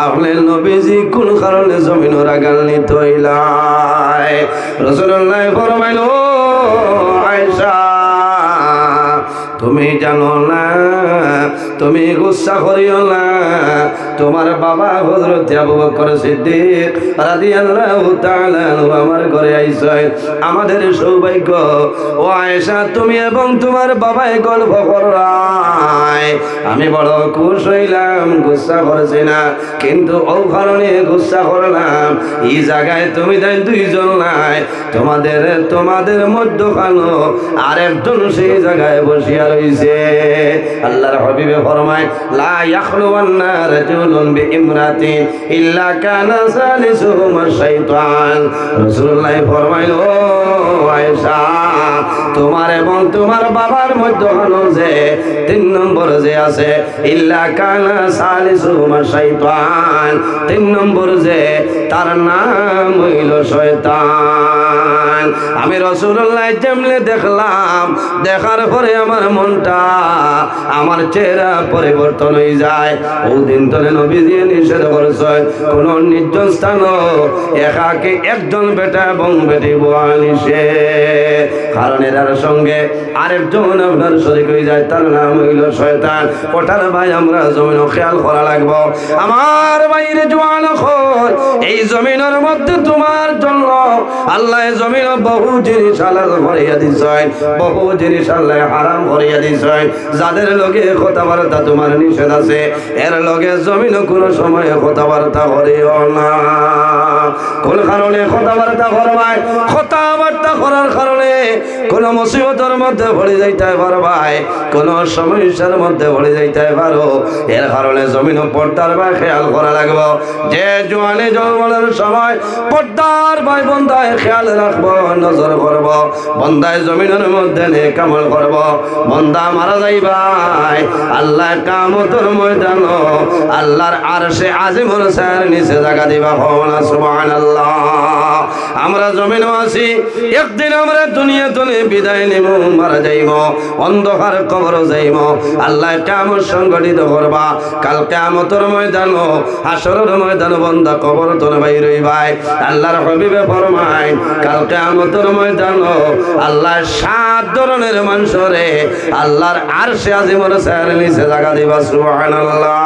আপনি নবীজি কোন কারণে জমিনে রাগান্বিত হইলাই? রাসূলুল্লাহ ফরমাইল, আয়েশা তুমি জানো না, তুমি গুসা করিও না, তোমার বাবা হযরত আবু বকর সিদ্দিক রাদিয়াল্লাহু তাআলা আমার ঘরে আইছে। আমাদের সৌভাগ্য ও আয়েশা, তুমি এবং তোমার বাবাই গল্প করাই, আমি বড় খুশ হইলাম, গুসা করছি না, কিন্তু ও কারণে গুসা করলাম এই জায়গায় তুমি তাই দুইজন নাই, তোমাদের মধ্যখানো আরেকজন সেই জায়গায় বসিয়া রইছে। আল্লাহর হাবিবে ফরমায়, লা ইয়াখলুওয়ান্না রাজুলুন বিইমরাতিন ইল্লা কানা সালিসুহুমা শাইতান। রাসূলুল্লাহ ফরমাইল, ও আয়েশা, তোমার এবং তোমার বাবার মধ্যখানে যে তিন নম্বর যে আছে, ইল্লা কানা সালিসুহুমা শাইতান, তিন নম্বর যে তার নাম হইল শয়তান। আমি রাসূলুল্লাহ যেমনে দেখলাম, দেখার পরে আমার মনটা, আমার চেহারা পরিবর্তন হয়ে যায়। ওই দিন ধরে নবীজি নিষেধ করেছে কোন নির্জন স্থান একাকে একজন বেটা এবং বেটি বোয়া নিষেধ, কারণ এর সঙ্গে আরেকজন আপনার শরীক হয়ে যায়, তার নাম হইল শয়তান। ওটার ভাই আমরা জমিন খেয়াল করা লাগবো। আমার বাইরে জোয়ান খোর, এই জমিনের মধ্যে তোমার জন্য আল্লাহ জমিন বহু জিনিস হালাল করিয়া দিছে, বহু জিনিস আল্লাহ হারাম করিয়া দিছে। যাদের লগে কথাবার্তা তোমার নিষেধ আছে, এর লগে জমিন কোনো সময় কথাবার্তা করিও না। কোন কারণে কথাবার্তা করবাই? কথাবার্তা করার কারণে কোন মুসিবতের মধ্যে পড়ে যাইতে পারবাই, কোন সমস্যার মধ্যে পড়ে যাইতে পারো, এর কারণে জমিন পর্দার ভাই খেয়াল করা লাগবো। যে জোয়ানে যৌবনের সময় পর্দার ভাই বন্দায় খেয়াল রাখবো, নজর করবো, বন্দায় জমিনের মধ্যে নেক আমল করবো। বন্দা মারা যাইবাই, আল্লাহ কিয়ামতের ময়দান আল্লাহর আরশে আজিমের ছায়ার নিচে জায়গা দিবা। হওয়া সুবহানাল্লাহ। আমরা জমিনে আছি, একদিন আমরা দুনিয়া তুলে বিদায় নেব, মারা যাইব, অন্ধকার কবর যাইব। আল্লাহ কিয়ামত সংগঠিত করবা। কাল কিয়ামতের ময়দান, হাসরের ময়দান বন্দা কবর তোলে বাইর হইবাই। আল্লাহর হাবিবে ফরমায়, কাল কিয়ামতের ময়দান আল্লাহ 7 ধরনের মানুষরে আল্লাহর আরশে আজিমের ছায়ার নিচে জায়গা দিবা। সুবহানাল্লাহ।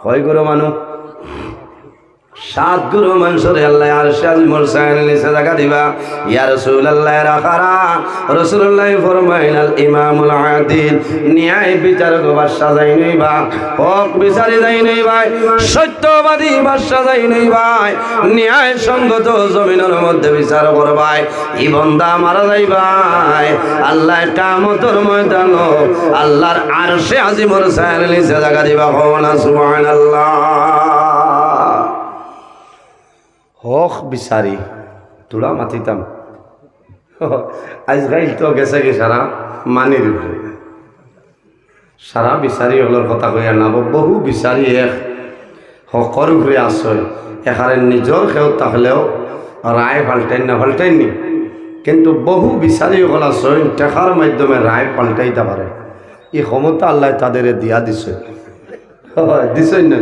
কয় গুরু মানুষ? 7 গুরু মানুষরে আল্লাহ আরশে আজিমের ছায়ার নিচে জায়গা দিবা। ইয়া রাসূলুল্লাহ রাখারা রাসূলুল্লাহ ফরমাইল, আল ইমামুল আদিল, ন্যায় বিচারক বাদশা যাই নইবা, হক বিচারি যাই নইবা, সত্যবাদী বাদশা যাই নইবা, ন্যায় সঙ্গত জমিনের মধ্যে বিচার করবাই। ই বান্দা মারা যাইবাই, আল্লাহ কিয়ামতের ময়দান আল্লাহর আরশে আজিমের ছায়ার নিচে জায়গা দিবা। হওয়া সুবহানাল্লাহ। হক বিচারি তোলা মাতিতাম, আজকাল তো গেছে কি সারা মানির উপরে, সারা বিচারি হলের কথা কইয়া নাব, বহু বিচারি এক হকর উপরে আসয়, এখানে নিজর খেউ থাকলেও রায় পাল্টাইনি, কিন্তু বহু বিচারি হল আসয় টেকার মাধ্যমে রায় পাল্টাইতে পারে। এই ক্ষমতা আল্লাহ তাদের দিয়া দিছে, দিছই না।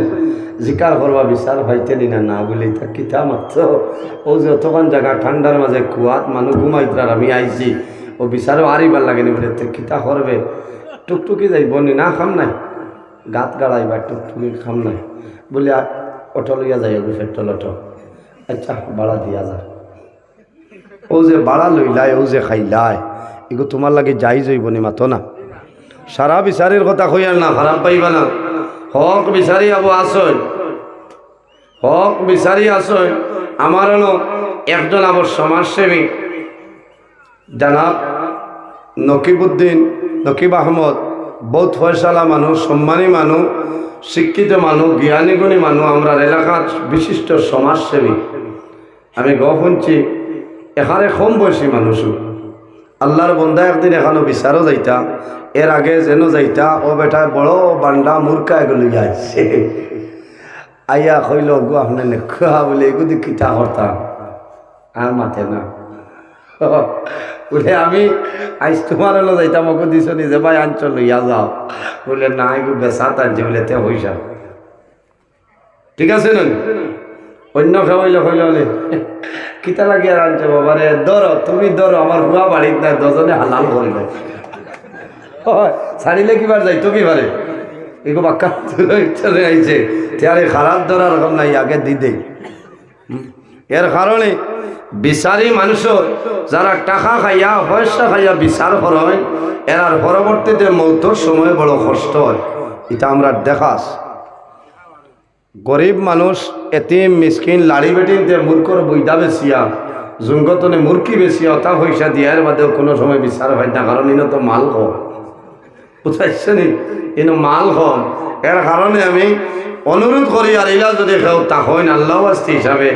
জিকার করবা বিচার হইতে নি না বলে কিতা মাত্র ও যতক্ষণ জায়গা ঠান্ডার মাঝে কুয়াত মানুষ ঘুমাইতার আমি আইছি, ও বিচারও আরিবার লাগেনি বলে কিতা করবে, টুকটুকি যাইব নি না, খাম নাই গাত গাড়াইবা, টুকটুকি খাম নাই বলে অটো লইয়া যাই পেট্রোল অটো, আচ্ছা বাড়া দিয়া যা, ও যে বাড়া লইলায় ও যে খাইলায় এগো তোমার লাগে যাই যাইব নি মাতো না। সারা বিচারের কথা কইয়ার না, খারাপ পাইবা না। হক বিচারি আবু আসল হক বিচারি আসয় আমার হলো একজন আমার সমাজসেবী জানাব নকিব আহমদ, বহুত ফয়সালা মানুষ, সম্মানী মানুষ, শিক্ষিত মানুষ, জ্ঞানী গুণী মানুষ, আমরা এলাকার বিশিষ্ট সমাজসেবী। আমি শুনছি এখানে কম বয়সী মানুষ আল্লাহর বন্ধা একদিন এখানে বিচারও যাইতা, এর আগে যেন যাইতা ও বেটা বড় বান্ডা মূর্খা এগুলো যাইছে আইয়া কইল গো আপনি নেখা বলে এগুলি কিতা করতাম আর মাথে না বলে আমি আইস তোমার হলো যাইতাম ওকে দিছ নিজে ভাই আঞ্চল লইয়া যাও বলে না এগুলো বেসাত আনছে বলে তে হইসা ঠিক আছে না অন্য খাওয়াইলে হইলে হলে কিতা লাগিয়ে আনছে বাবারে ধরো তুমি ধরো আমার হুয়া বাড়ির না দজনে হালাল করিল ছাড়িলে কিবার যাইতো কিবারে এগুলো বাক্কা চলে আইছে তারে খারাপ ধরার রকম নাই আগে দি দেই। এর কারণে বিচারি মানুষের যারা টাকা খাইয়া পয়সা খাইয়া বিচার হয় এর পরবর্তীতে মৌতর সময় বড় কষ্ট হয়। এটা আমরা দেখাস গরিব মানুষ এতিম মিসকিন লাড়ি বেটিনতে মূর্খর বইদা বেশিয়া জুঙ্গতনে মূর্খি বেশিয়া অতা পয়সা দিয়ার বাদেও কোনো সময় বিচার হয় না, কারণ ইনো তো মাল কম বুঝাইছে নি, ইনো মাল কম। এর কারণে আমি অনুরোধ করি আর ইলা যদি কেউ তা হয় না আল্লাহ আস্তি হিসাবে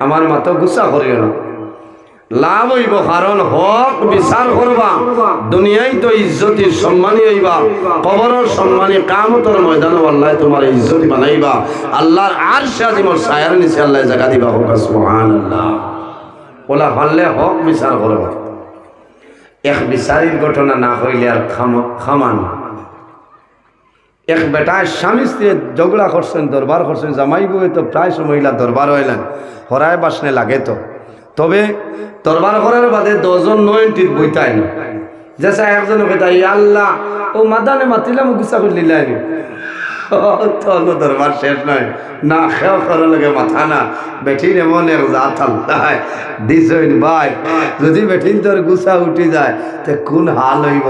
আমার মাতো গুসা করিও না, লাভ হইব। কারণ হক বিচার করবা দুনিয়ায় তো ইজ্জতির সম্মানী হইবা, কবরের সম্মানী কিয়ামতের ময়দানে আল্লাহ তোমার ইজ্জতি বানাইবা, আল্লাহর আরশ আজিমের ছায়ার নিচে আল্লাহ জায়গা দিবা। হোক সুবহানাল্লাহ। ওলা পারলে হক বিচার করবা। এক বিচারির ঘটনা না হইলে আর খামান। এক বেটায় স্বামী স্ত্রী ঝগড়া করছেন, দরবার করছেন, জামাই বউয়ে তো প্রায় মহিলা দরবার হইলেন, হরায় বাসনে লাগে তো, তবে দরবার করার বাদে 10 জন 9টির বইতাই না, যেসা একজন বেটাই আল্লাহ ও মাদানে মাতিলাম গুসা করে লিলাই দরবার শেষ নয় না, খেয়াল করার লগে মাথা না বেঠিন এমন এক জাত আল্লাহ দিছেন ভাই, যদি বেঠিন তোর গুসা উঠি যায় তে কোন হাল হইব।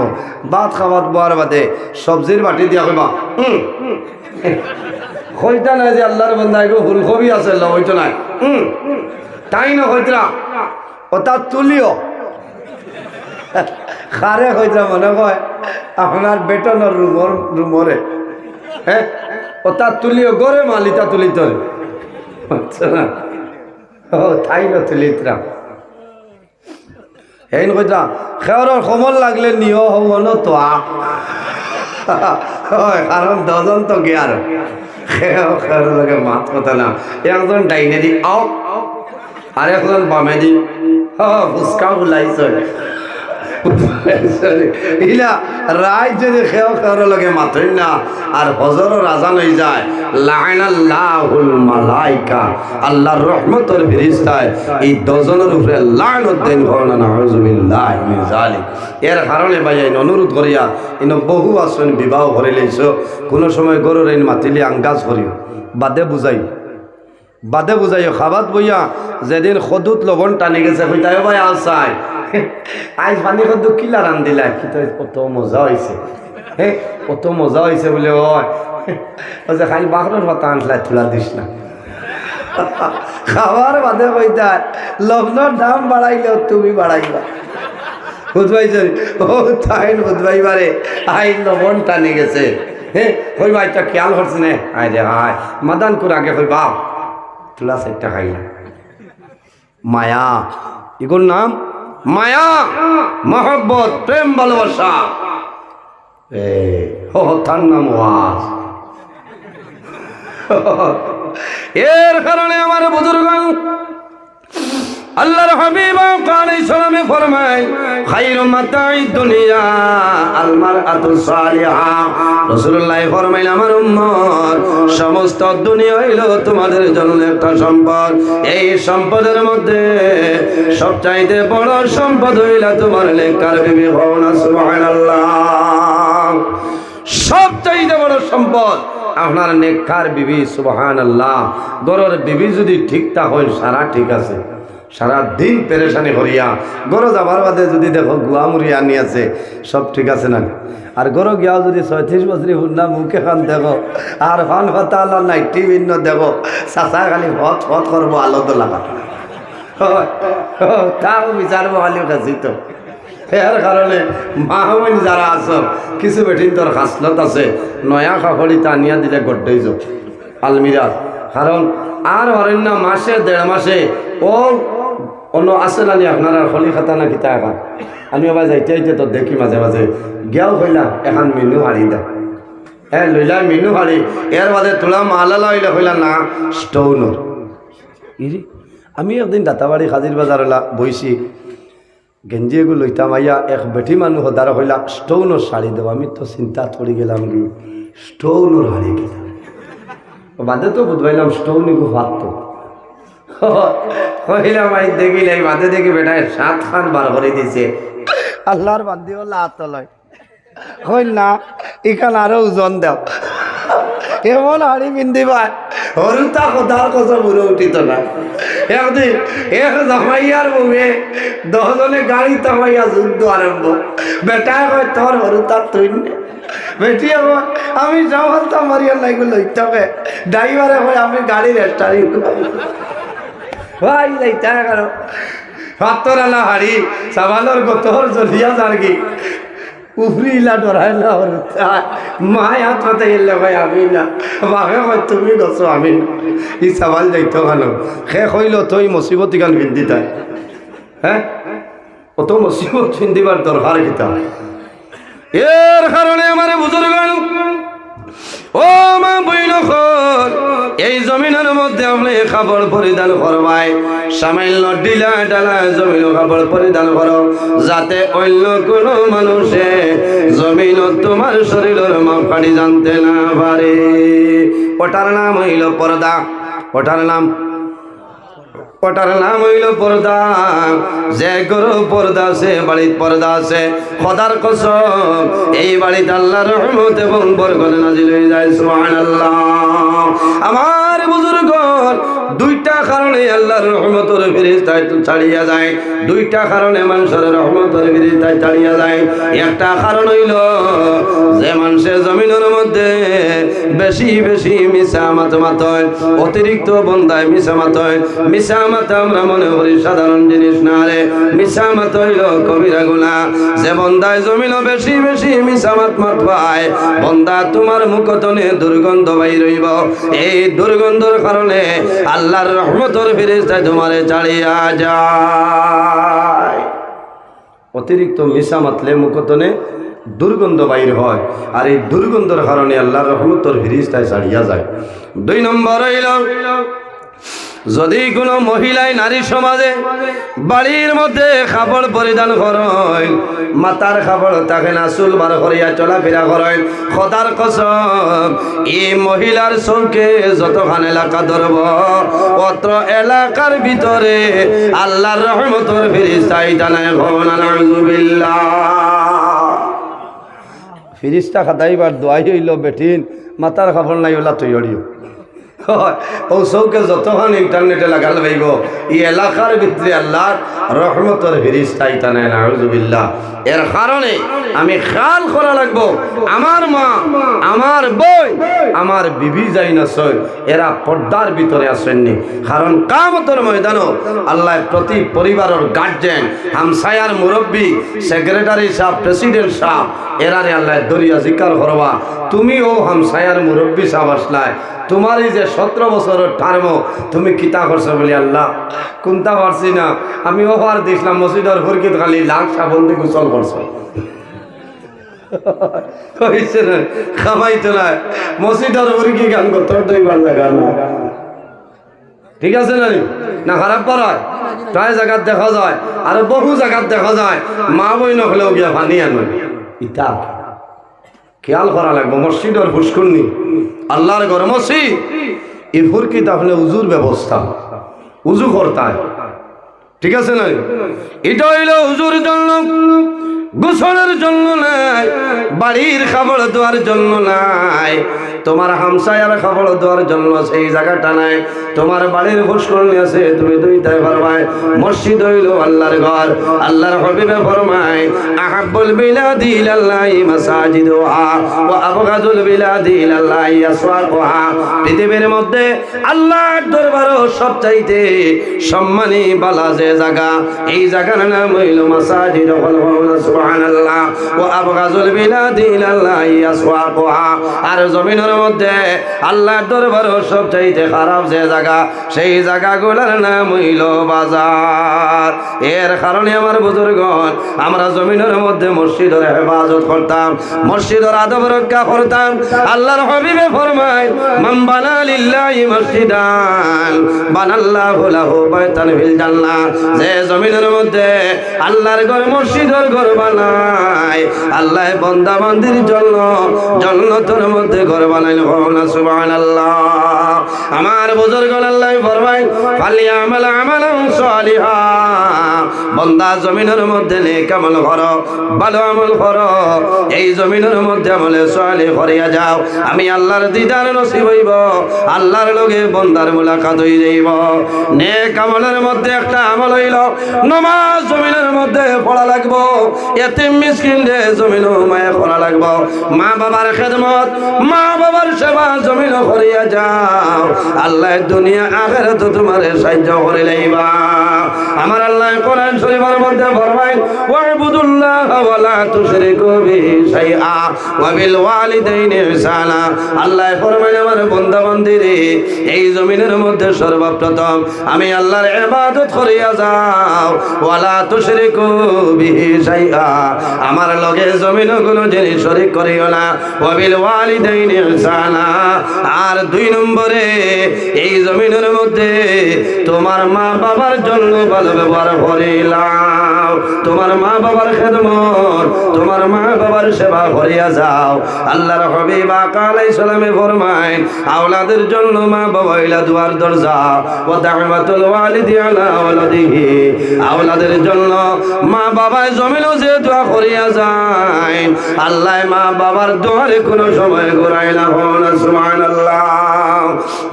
ভাত খাওয়াত বোয়ার বাদে সবজির বাটি দিয়া কইবা হইতা নাই যে আল্লাহর বান্দা এগো ফুলকপি আছে হইতো নাই তাই না হইতরা ওটা তুলিও খারে হইতরা মনে হয় আপনার বেতনের রুমরে হ্যাঁ ওটা তুলিও গড়ে মালিতা তুলি তোর ও তাই না তুলিতরা হেন কইতা খেয়ার সমল লাগলে নিও হব তো কারণ 10 জন তো গিয়ার খেয়ার লাগে মাত কথা না, একজন ডাইনে দি আও আর একজন বামে দি ফুচকা বুলাইছে ইলা রাত যদি খেয়াল খেয়ার লগে মাতই না আর হজরের আজান হয়ে যায় লাআনাল্লাহুল মালাইকা, আল্লাহর রহমতের ফেরেশতায় এই 10 জনের উপরে লানত দেন করনা নাউযুবিল্লাহি মিন যালিক। এর কারণে ভাই অনুরোধ করিয়া ইনো বহু আসন বিবাহ করে লইছো, কোনো সময় গরুর আইন মাতিলে আঙ্গাজ করিও, বাদে বুঝাইও খাবাত বইয়া যেদিন খদুত লবণ টানি গেছে কইতাই ভাই আসাই আইজ পানি খদু কিলা রান দিলা কি তো কত মজা হয়েছে, হ্যাঁ কত মজা হয়েছে বলে হয় যে খালি বাঘরের পাতা আনলা তুলা দিস না খাবার বাদে কইতাই লবণের দাম বাড়াইলেও তুমি বাড়াইবা বুঝবাইছ ও তাই বুঝবাইবারে আই লবণ টানি গেছে হ্যাঁ কইবা এটা খেয়াল করছে না আয় রে হায় মাদান করে আগে কইবা তুলা 4টা খাইলা মায়া, এগুলোর নাম মায়া, মহব্বত, প্রেম, ভালোবাসা। তার নাম ওয়াজ। এর কারণে আমার বুজুর্গ আল্লাহর হাবিব আলাইহিস সালামে ফরমায় খায়রু মাতাই দুনিয়া আল মারআতু সালিহা। রাসূলুল্লাহ ফরমাইলেন আমার উম্মত সমস্ত দুনিয়া হইল তোমাদের জন্য একটা সম্পদ, এই সম্পদের মধ্যে সবচাইতে বড় সম্পদ হইল তোমার নেককার বিবি হও না সুবহানাল্লাহ। সবচাইতে বড় সম্পদ আপনার নেককার বিবি সুবহানাল্লাহ। ঘরের বিবি যদি ঠিকঠাক হয় সারা ঠিক আছে, সারা দিন পেরেশানি করিয়া গরো যাবার বাদে যদি দেখো গুয়া মুড়ি আনি আছে সব ঠিক আছে না, আর গরো গিয়াও যদি 36 বছরই হুন্না মুখে খান দেখো আর ফান ফাতা আল্লাহ নাইটি ভিন্ন দেখো চাচা খালি হত হত করবো আলো লাগা তাও বিচারবো খালি কাছি তো। এর কারণে মাহমিন যারা আছো কিছু বেঠিন তোর খাসলত আছে নয়া কাপড়ি টানিয়া দিলে গড্ডই যাও আলমিরা, কারণ আর অরণ্য মাসে 1.5 মাসে ও অন্য আছে না আপনারা খলি খাতা না কিতা এখন আমি আবার যাইতে তো দেখি মাঝে মাঝে গিয়াও হইলা এখন মেনু হারি দা হ্যাঁ লইলা মেনু হারি এর বাদে তোলা মালালা হইলা হইলা না স্টোনর ইরি। আমি একদিন দাতাবাড়ি হাজির বাজার বইছি গেঞ্জি এগুলো লইতাম আইয়া এক বেটি মানুষ হদার হইলা স্টোনর শাড়ি দেব, আমি তো চিন্তা থরি গেলাম কি স্টোনর হারি গেলাম বাদে তো বুধবাইলাম স্টোন এগু ভাবতো হইলাম আই দেখিলাই বাদে দেখি বেটায় 7 খান বার করে দিছে আল্লাহর বান্দি হল্লা হাত লয় হইল না এখানে আরো ওজন দেও এমন হাড়ি পিন্দিবা হরুতা কোথাও কথা বুড়ো উঠিত না। একদিন এক জামাইয়ার মুখে 10 জনে গাড়ি তামাইয়া যুদ্ধ আরম্ভ, বেটায় কয় তোর হরুতা তুই বেটি আমি যাওয়ালতা মারিয়ার লাইগুলো লইতে হবে, ড্রাইভারে হয় আমি গাড়ির স্টারিং ভাই যাইতে কারো হাতরালা হাড়ি সাবালোর গোতর জ্বলিয়া যারগি উফরিলা ডরাইলা মায় হাত পাতে এলে ভাই আমি না বাপে কয় তুমি গছো আমি না ই সাবাল যাইতো কেন সে কইল তুই মুসিবতি গান পিন্ধি তাই হ্যাঁ অত মুসিবত পিন্ধিবার দরকার কিতা। এর কারণে আমার বুজুর্গ ও মা বইন এই জমিনের মধ্যে আপনি কাপড় পরিধান করবাই সামান্য ডিলা ডালা জমিন কাপড় পরিধান করো যাতে অন্য কোনো মানুষে জমিন তোমার শরীরের মাপকাঠি জানতে না পারে। ওটার নাম হইল পর্দা, ওটার নাম হইল পর্দা। যে গরু পর্দা আছে বাড়ির পর্দা আছে খোদার কসম এই বাড়িতে আল্লাহর রহমত এবং বরকত নাজিল হয়ে যায় সুবহানাল্লাহ। আমার বুজুর্গ 2টা কারণে আল্লাহর রহমতের ফেরেশতা ছাড়িয়া যায়, 2টা কারণে মানুষের রহমতের ফেরেশতা ছাড়িয়া যায়। একটা কারণ হইল যে মানুষের জমিনের মধ্যে বেশি বেশি মিছা মাতমাতয় অতিরিক্ত বন্দায় মিছা মাতয়। মিছা মাতা আমরা মনে করি সাধারণ জিনিস না রে, মিছা মাত হইল কবিরা গুনাহ। যে বন্দায় জমিন বেশি বেশি মিছা মাত পায় বন্দা তোমার মুখতনে দুর্গন্ধ বাইর হইব, এই দুর্গন্ধের কারণে আল্লাহর রহমতের ফেরেশতা তোমারে ছাড়িয়া যায়। অতিরিক্ত মিছা মাতলে মুখতনে দুর্গন্ধ বাইর হয়, আর এই দুর্গন্ধের কারণে আল্লাহর রহমতের ফেরেশতা ছাড়িয়া যায়। 2 নম্বর হইল যদি কোনো মহিলাই নারী সমাজে বাড়ির মধ্যে কাপড় পরিধান করেন, মাথার কাপড় তাকে না চুল বার করিয়া চলাফেরা করেন, খোদার কসম এই মহিলার চৌকে যতখান এলাকা ধরব অত্র এলাকার ভিতরে আল্লাহর রহমতের ফেরেশতা টানায় ঘন নাউযুবিল্লাহ। ফেরেশতা খাদাইবার দোয়াই হইল বেঠিন মাথার কাপড় নাই ওলা তৈরিও ও চৌকে যতক্ষণ ইন্টারনেটে লাগাল পাইব এই এলাকার ভিতরে আল্লাহর রহমতের ফেরেশতা টানায় নাউযুবিল্লাহ। এর কারণে আমি খেয়াল করা লাগবো আমার মা আমার বই আমার বিবি যাই না সই এরা পর্দার ভিতরে আসেননি, কারণ কিয়ামতের ময়দানও আল্লাহ প্রতি পরিবারের গার্জেন হামসায়ার মুরব্বী সেক্রেটারি সাহেব প্রেসিডেন্ট সাহেব এরারে আল্লাহ দরিয়া জিকার করবা তুমি ও হামসায়ার মুরব্বী সাহেব আসলায় তোমার এই যে 17 বছরের টার্ম তুমি কিতা করছো বলি আল্লাহ কোনটা পারছি না আমি ওভার দেখলাম মসজিদের ফরকিত খালি লাখ সাবন দিয়ে গোসল করছো হয়েছে না খামাইতো না মসজিদের ফরকি গান করতো 2বার জায়গা না ঠিক আছে না খারাপ করায় প্রায় জায়গাত দেখা যায় আর বহু জায়গাত দেখা যায় মা বই নখলেও গিয়া পানি আনো ইটা খেয়াল করা লাগবো। মসজিদের ফুসকুন্নি আল্লাহর ঘর মসজিদ এই ফুরকি তাহলে উজুর ব্যবস্থা উজু করতে ঠিক আছে না, এটা হইল উজুর জন্য গোসলের জন্য নাই, বাড়ির খাবার দেওয়ার জন্য নাই, তোমার হামসায়ার খাবার দেওয়ার জন্য সেই জায়গাটা নাই, তোমার বাড়ির ফুসকুনি আছে তুমি দুইটাই পারবাই। মসজিদ হইল আল্লাহর ঘর। আল্লাহর হাবিবে ফরমায় আহাব্বুল বিলাদি ইলাল্লাহি মাসাজিদুহা ওয়া আবগাদুল বিলাদি ইলাল্লাহি আসওয়াকুহা। পৃথিবীর মধ্যে আল্লাহর দরবারও সবচাইতে সম্মানী বালা যে জায়গা, এই জায়গার নাম হইল মাসাজিদ। সুবহানাল্লাহ। ওয়া আবগাদুল বিলাদি ইলাল্লাহি আসওয়াকুহা। আর জমিনের মধ্যে আল্লাহর দরবারও সবচাইতে খারাপ যে জায়গা, সেই জায়গাগুলোর নাম হইল বাজার। এর কারণে আমার বুজুর্গণ, আমরা জমিনের মধ্যে মসজিদের হেফাজত করতাম, মসজিদের আদব রক্ষা করতাম। আল্লাহর হাবিবে ফরমায় মান বানা লিল্লাহি মসজিদান বানাল্লাহু লাহু বাইতান ফিল জান্নাহ। যে জমিনের মধ্যে আল্লাহর ঘর মসজিদের ঘর বানায়, আল্লাহ বান্দা বান্দির জন্য জান্নাতের মধ্যে ঘর বানাইল। সুবহানাল্লাহ। আমার বুজুর্গণ আল্লাহ ফরমায় ফালিয়ামাল আমালান সালিহা। বান্দা জমিনের মধ্যে নেক আমল করো, ভালো আমল করো, এই জমিনের মধ্যে আমলে সালিহ করিয়া যাও, আমি আল্লাহর দিদার নসিব হইব, আল্লাহর লগে বান্দার মুলাকাত হই যাইব। নেক আমলের মধ্যে একটা আমল হইল নামাজ জমিনের মধ্যে পড়া লাগবো, এতিম মিসকিনদের জমিনও মায়া করা লাগবো, মা বাবার খেদমত, মা বাবার সেবা জমিন করিয়া যাও, আল্লাহ দুনিয়া আখিরাত তোমারে সাহায্য করে লইবা। আমার আল্লাহ কোরআন শরীফের মধ্যে ফরমায় ওয়াবুদুল্লাহ ওয়া লা তুশরিকু বিহি শাইআ ওয়া বিল ওয়ালিদাইনি ইহসানা। আল্লাহ ফরমায় আমার বান্দা বান্দীরে, এই জমিনের মধ্যে সর্বপ্রথম আমি আল্লাহর ইবাদত করিয়া যাও, ওয়া লা তুশরিকু বিহি শাইআ, আমার লগে জমিন কোনো জিনিস শরীক করিও না, ওয়া বিল ওয়ালিদাইনি ইহসানা। আর 2 নম্বরে এই জমিনের মধ্যে তোমার মা বাবার জন্য ভালো ব্যবহার করিলাম, তোমার মা বাবার খেদমত, তোমার মা বাবার সেবা করিয়া যাও। আল্লাহর হাবিব আলাইহিস সালামে ফরমায় আওলাদের জন্য মা বাবা হইলা দুয়ার দরজা, ওয়া দাওয়াতুল ওয়ালিদি আলা ওয়ালাদিহি। আওলাদের জন্য মা বাবা জমিনও যে দোয়া করিয়া যায়, আল্লাহ মা বাবার দোয়ারে কোনো সময় ঘুরায় না। সুবহানাল্লাহ।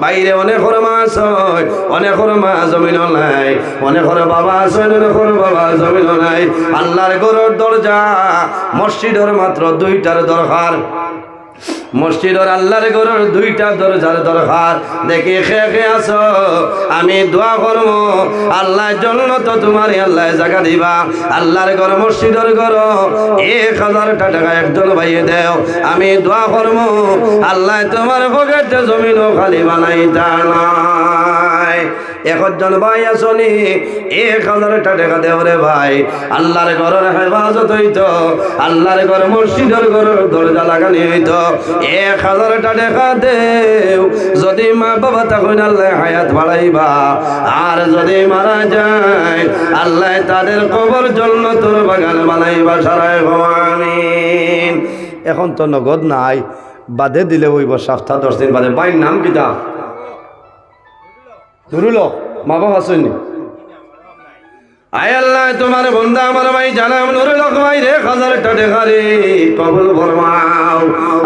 বাইরে অনেক মা আছে, অনেক মা জমিন নাই, অনেক বাবা আছে, অনেক বাবা জমিন নাই। আল্লাহর ঘরের দরজা মসজিদের মাত্র 2টার দরকার, মসজিদের আল্লাহর ঘরের 2টা দরজার দরকার। দেখি খেয়ে আছো, আমি দোয়া করব আল্লাহর জন্য তো তোমার আল্লাহ জায়গা দিবা। আল্লাহর ঘর মসজিদের ঘর 1000 টাকা একজন ভাইয়ে দেও, আমি দোয়া করব আল্লাহ তোমার পকেটে জমিনও খালি বানাইতা নাই। একজন ভাই আসনি 1000 টাকা দেও রে ভাই, আল্লাহর ঘরের হেফাজত হইতো, আল্লাহর ঘর মসজিদের ঘরের দরজা লাগানি হইতো। 1000 টাকা দেও, যদি মা বাবা তখন আল্লাহ হায়াত বাড়াইবা, আর যদি মারা যায় আল্লাহ তাদের কবর জান্নাতের বাগান বানাইবা। সারায় আমিন। এখন তো নগদ নাই, বাদে দিলে হইব সপ্তাহ 10 দিন বাদে। ভাইয়ের নাম কিতা? নুরুল হক। মা বাবা আসেননি? আয় আল্লাহ তোমার বন্ধা আমার ভাই জানাম নুরুল হক ভাই রে 1000 টাকা রে কবুল ফরমাও।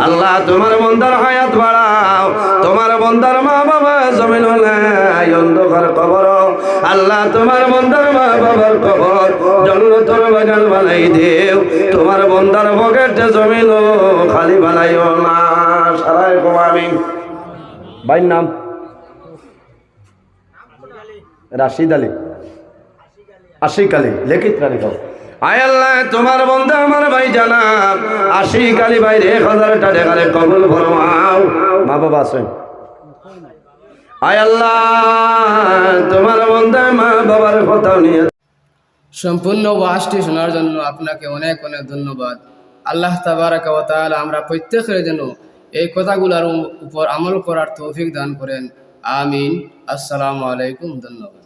আল্লাহ তোমার বন্দার হায়াত বাড়াও, তোমার বন্দার মা বাবা জমিন নাই অন্ধকার কবর, আল্লাহ তোমার বন্দার মা বাবার কবর জান্নাতের বাগান বানাই দেও, তোমার বন্দার পকেটে জমিন খালি বানাইও না। সারায় আমিন। ভাইয়ের নাম? রাশিদ আলী, আশিক আলী, লেখিত তারিখ। আয় আল্লাহ তোমার বন্ধা আমার ভাই জানাব আশিক আলী ভাই রে 1000 টাকা রে কবুল ফরমাও। মা বাবা আছেন? আয় আল্লাহ তোমার বন্ধা মা বাবার কথা নিয়ে। সম্পূর্ণ ওয়াজটি শোনার জন্য আপনাকে অনেক অনেক ধন্যবাদ। আল্লাহ তাবারাকা ওয়া তাআলা আমরা প্রত্যেকের জন্য এই কথাগুলোর উপর আমল করার তৌফিক দান করেন। আমিন। আসসালামু আলাইকুম। ধন্যবাদ।